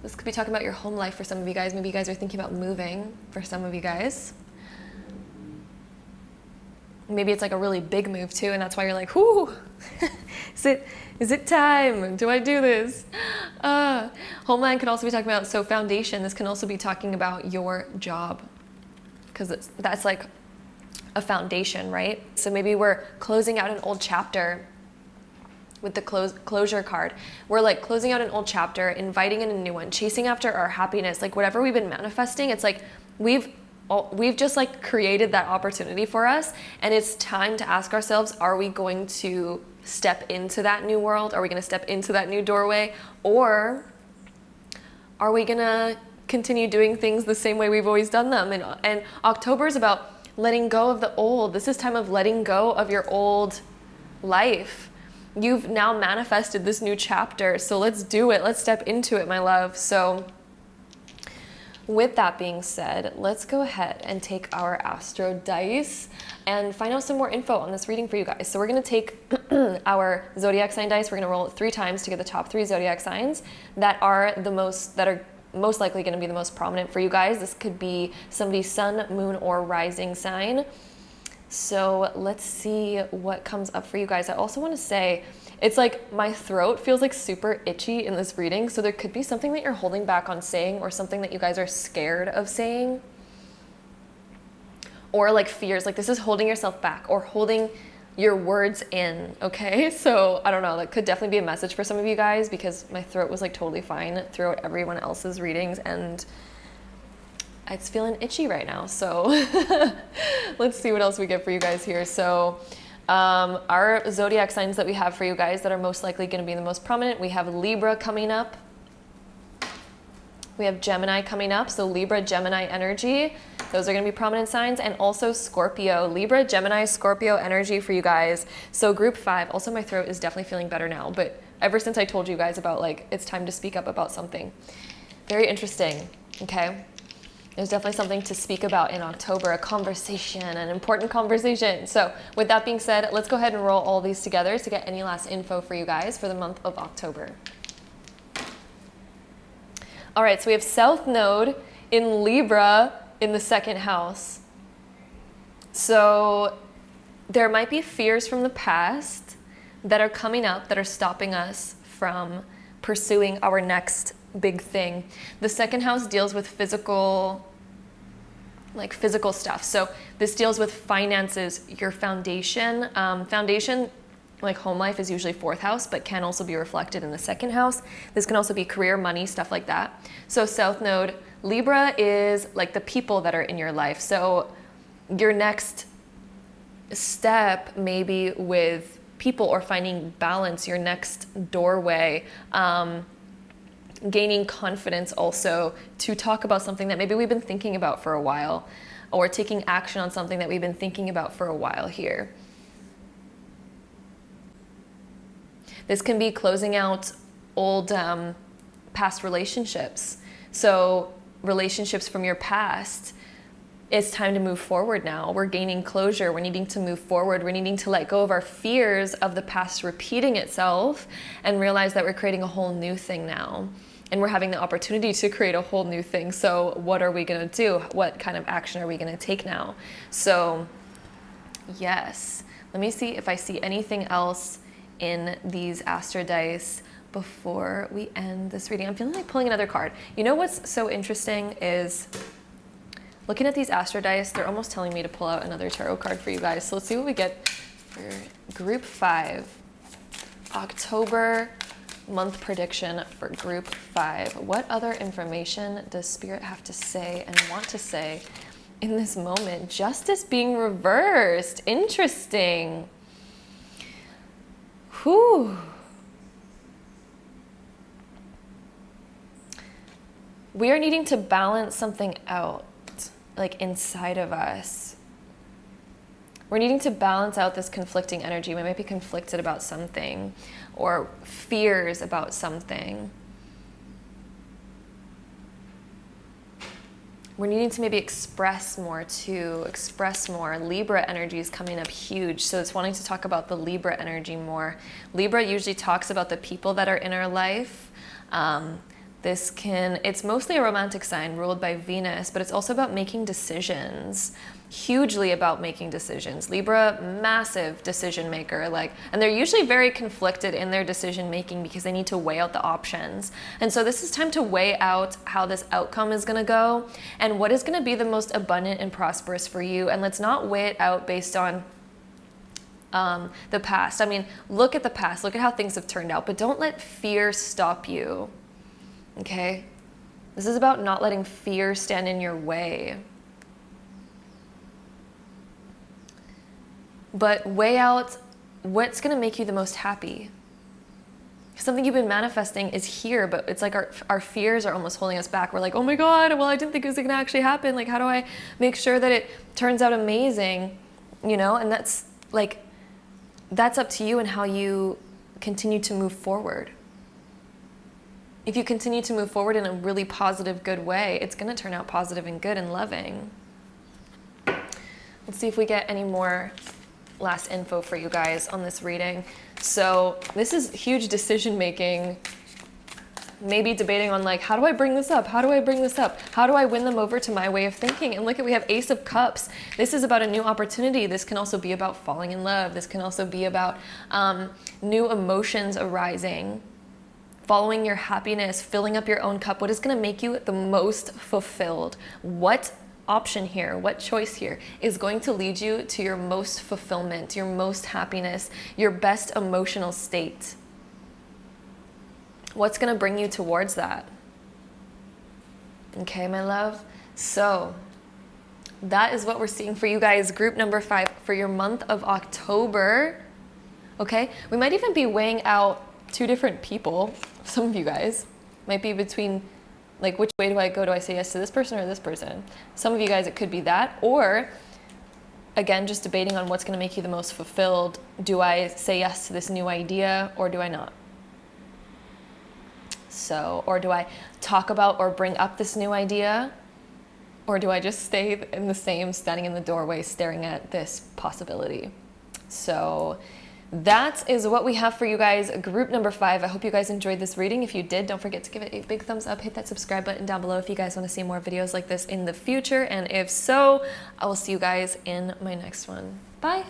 This could be talking about your home life for some of you guys. Maybe you guys are thinking about moving for some of you guys. Maybe it's like a really big move too, and that's why you're like, whoo, is it time? Do I do this? Homeland could also be talking about, so foundation, this can also be talking about your job, because that's like a foundation, right? So maybe we're closing out an old chapter with the closure card. We're like closing out an old chapter, inviting in a new one, chasing after our happiness, like whatever we've been manifesting. It's like we've just like created that opportunity for us, and it's time to ask ourselves, are we going to step into that new world? Are we going to step into that new doorway? Or are we going to continue doing things the same way we've always done them? And October is about letting go of the old. This is time of letting go of your old life. You've now manifested this new chapter, so let's do it. Let's step into it, my love. So with that being said, let's go ahead and take our Astro dice and find out some more info on this reading for you guys. So we're going to take our zodiac sign dice. We're going to roll it 3 times to get the top 3 zodiac signs that are most likely going to be the most prominent for you guys. This could be somebody's sun, moon, or rising sign. So let's see what comes up for you guys. I also want to say, it's like my throat feels like super itchy in this reading. So there could be something that you're holding back on saying, or something that you guys are scared of saying, or like fears, like this is holding yourself back or holding your words in. Okay. So I don't know, that could definitely be a message for some of you guys, because my throat was like totally fine throughout everyone else's readings, and it's feeling itchy right now. So let's see what else we get for you guys here. So our zodiac signs that we have for you guys that are most likely going to be the most prominent, we have Libra coming up. We have Gemini coming up. So Libra, Gemini energy. Those are going to be prominent signs. And also Scorpio. Libra, Gemini, Scorpio energy for you guys. So group 5. Also, my throat is definitely feeling better now. But ever since I told you guys about like, it's time to speak up about something. Very interesting. Okay. There's definitely something to speak about in October, a conversation, an important conversation. So with that being said, let's go ahead and roll all these together to get any last info for you guys for the month of October. All right, so we have South Node in Libra in the 2nd house. So there might be fears from the past that are coming up that are stopping us from pursuing our next big thing. The 2nd house deals with physical stuff. So this deals with finances, your foundation. Foundation, like home life, is usually 4th house, but can also be reflected in the 2nd house. This can also be career, money, stuff like that. So South Node, Libra is like the people that are in your life. So your next step maybe with people or finding balance, your next doorway, gaining confidence also to talk about something that maybe we've been thinking about for a while, or taking action on something that we've been thinking about for a while here. This can be closing out old past relationships. So relationships from your past, it's time to move forward now. We're gaining closure. We're needing to move forward. We're needing to let go of our fears of the past repeating itself and realize that we're creating a whole new thing now. And we're having the opportunity to create a whole new thing. So what are we going to do? What kind of action are we going to take now? So yes, let me see if I see anything else in these Astro dice before we end this reading. I'm feeling like pulling another card. You know what's so interesting is looking at these Astro dice, they're almost telling me to pull out another tarot card for you guys. So let's see what we get for group 5. October month prediction for group 5. What other information does Spirit have to say and want to say in this moment? Justice being reversed. Interesting. Whew. We are needing to balance something out, like inside of us. We're needing to balance out this conflicting energy. We might be conflicted about something or fears about something. We're needing to maybe express more too, express more. Libra energy is coming up huge. So it's wanting to talk about the Libra energy more. Libra usually talks about the people that are in our life. It's mostly a romantic sign ruled by Venus, but it's also about making decisions. Hugely about making decisions. Libra, massive decision maker, and they're usually very conflicted in their decision making because they need to weigh out the options. And so this is time to weigh out how this outcome is going to go and what is going to be the most abundant and prosperous for you. And let's not weigh it out based on the past. I mean, look at the past, look at how things have turned out, but don't let fear stop you. Okay? This is about not letting fear stand in your way. But weigh out what's going to make you the most happy. Something you've been manifesting is here, but it's like our fears are almost holding us back. We're like, oh my God, well, I didn't think it was going to actually happen. Like, how do I make sure that it turns out amazing? You know, and that's up to you and how you continue to move forward. If you continue to move forward in a really positive, good way, it's going to turn out positive and good and loving. Let's see if we get any more last info for you guys on this reading. So this is huge decision making, maybe debating on how do I bring this up? How do I bring this up? How do I win them over to my way of thinking? And look at, we have Ace of Cups. This is about a new opportunity. This can also be about falling in love. This can also be about new emotions arising, following your happiness, filling up your own cup. What is going to make you the most fulfilled? What option here, what choice here is going to lead you to your most fulfillment, your most happiness, your best emotional state? What's going to bring you towards that? Okay, my love. So that is what we're seeing for you guys. Group number 5 for your month of October. Okay, we might even be weighing out 2 different people. Some of you guys might be between which way do I go? Do I say yes to this person or this person? Some of you guys, it could be that. Or, again, just debating on what's going to make you the most fulfilled. Do I say yes to this new idea or do I not? So, or do I talk about or bring up this new idea? Or do I just stay in the same, standing in the doorway, staring at this possibility? So that is what we have for you guys. Group number 5. I hope you guys enjoyed this reading. If you did, don't forget to give it a big thumbs up. Hit that subscribe button down below if you guys want to see more videos like this in the future. And if so, I will see you guys in my next one. Bye.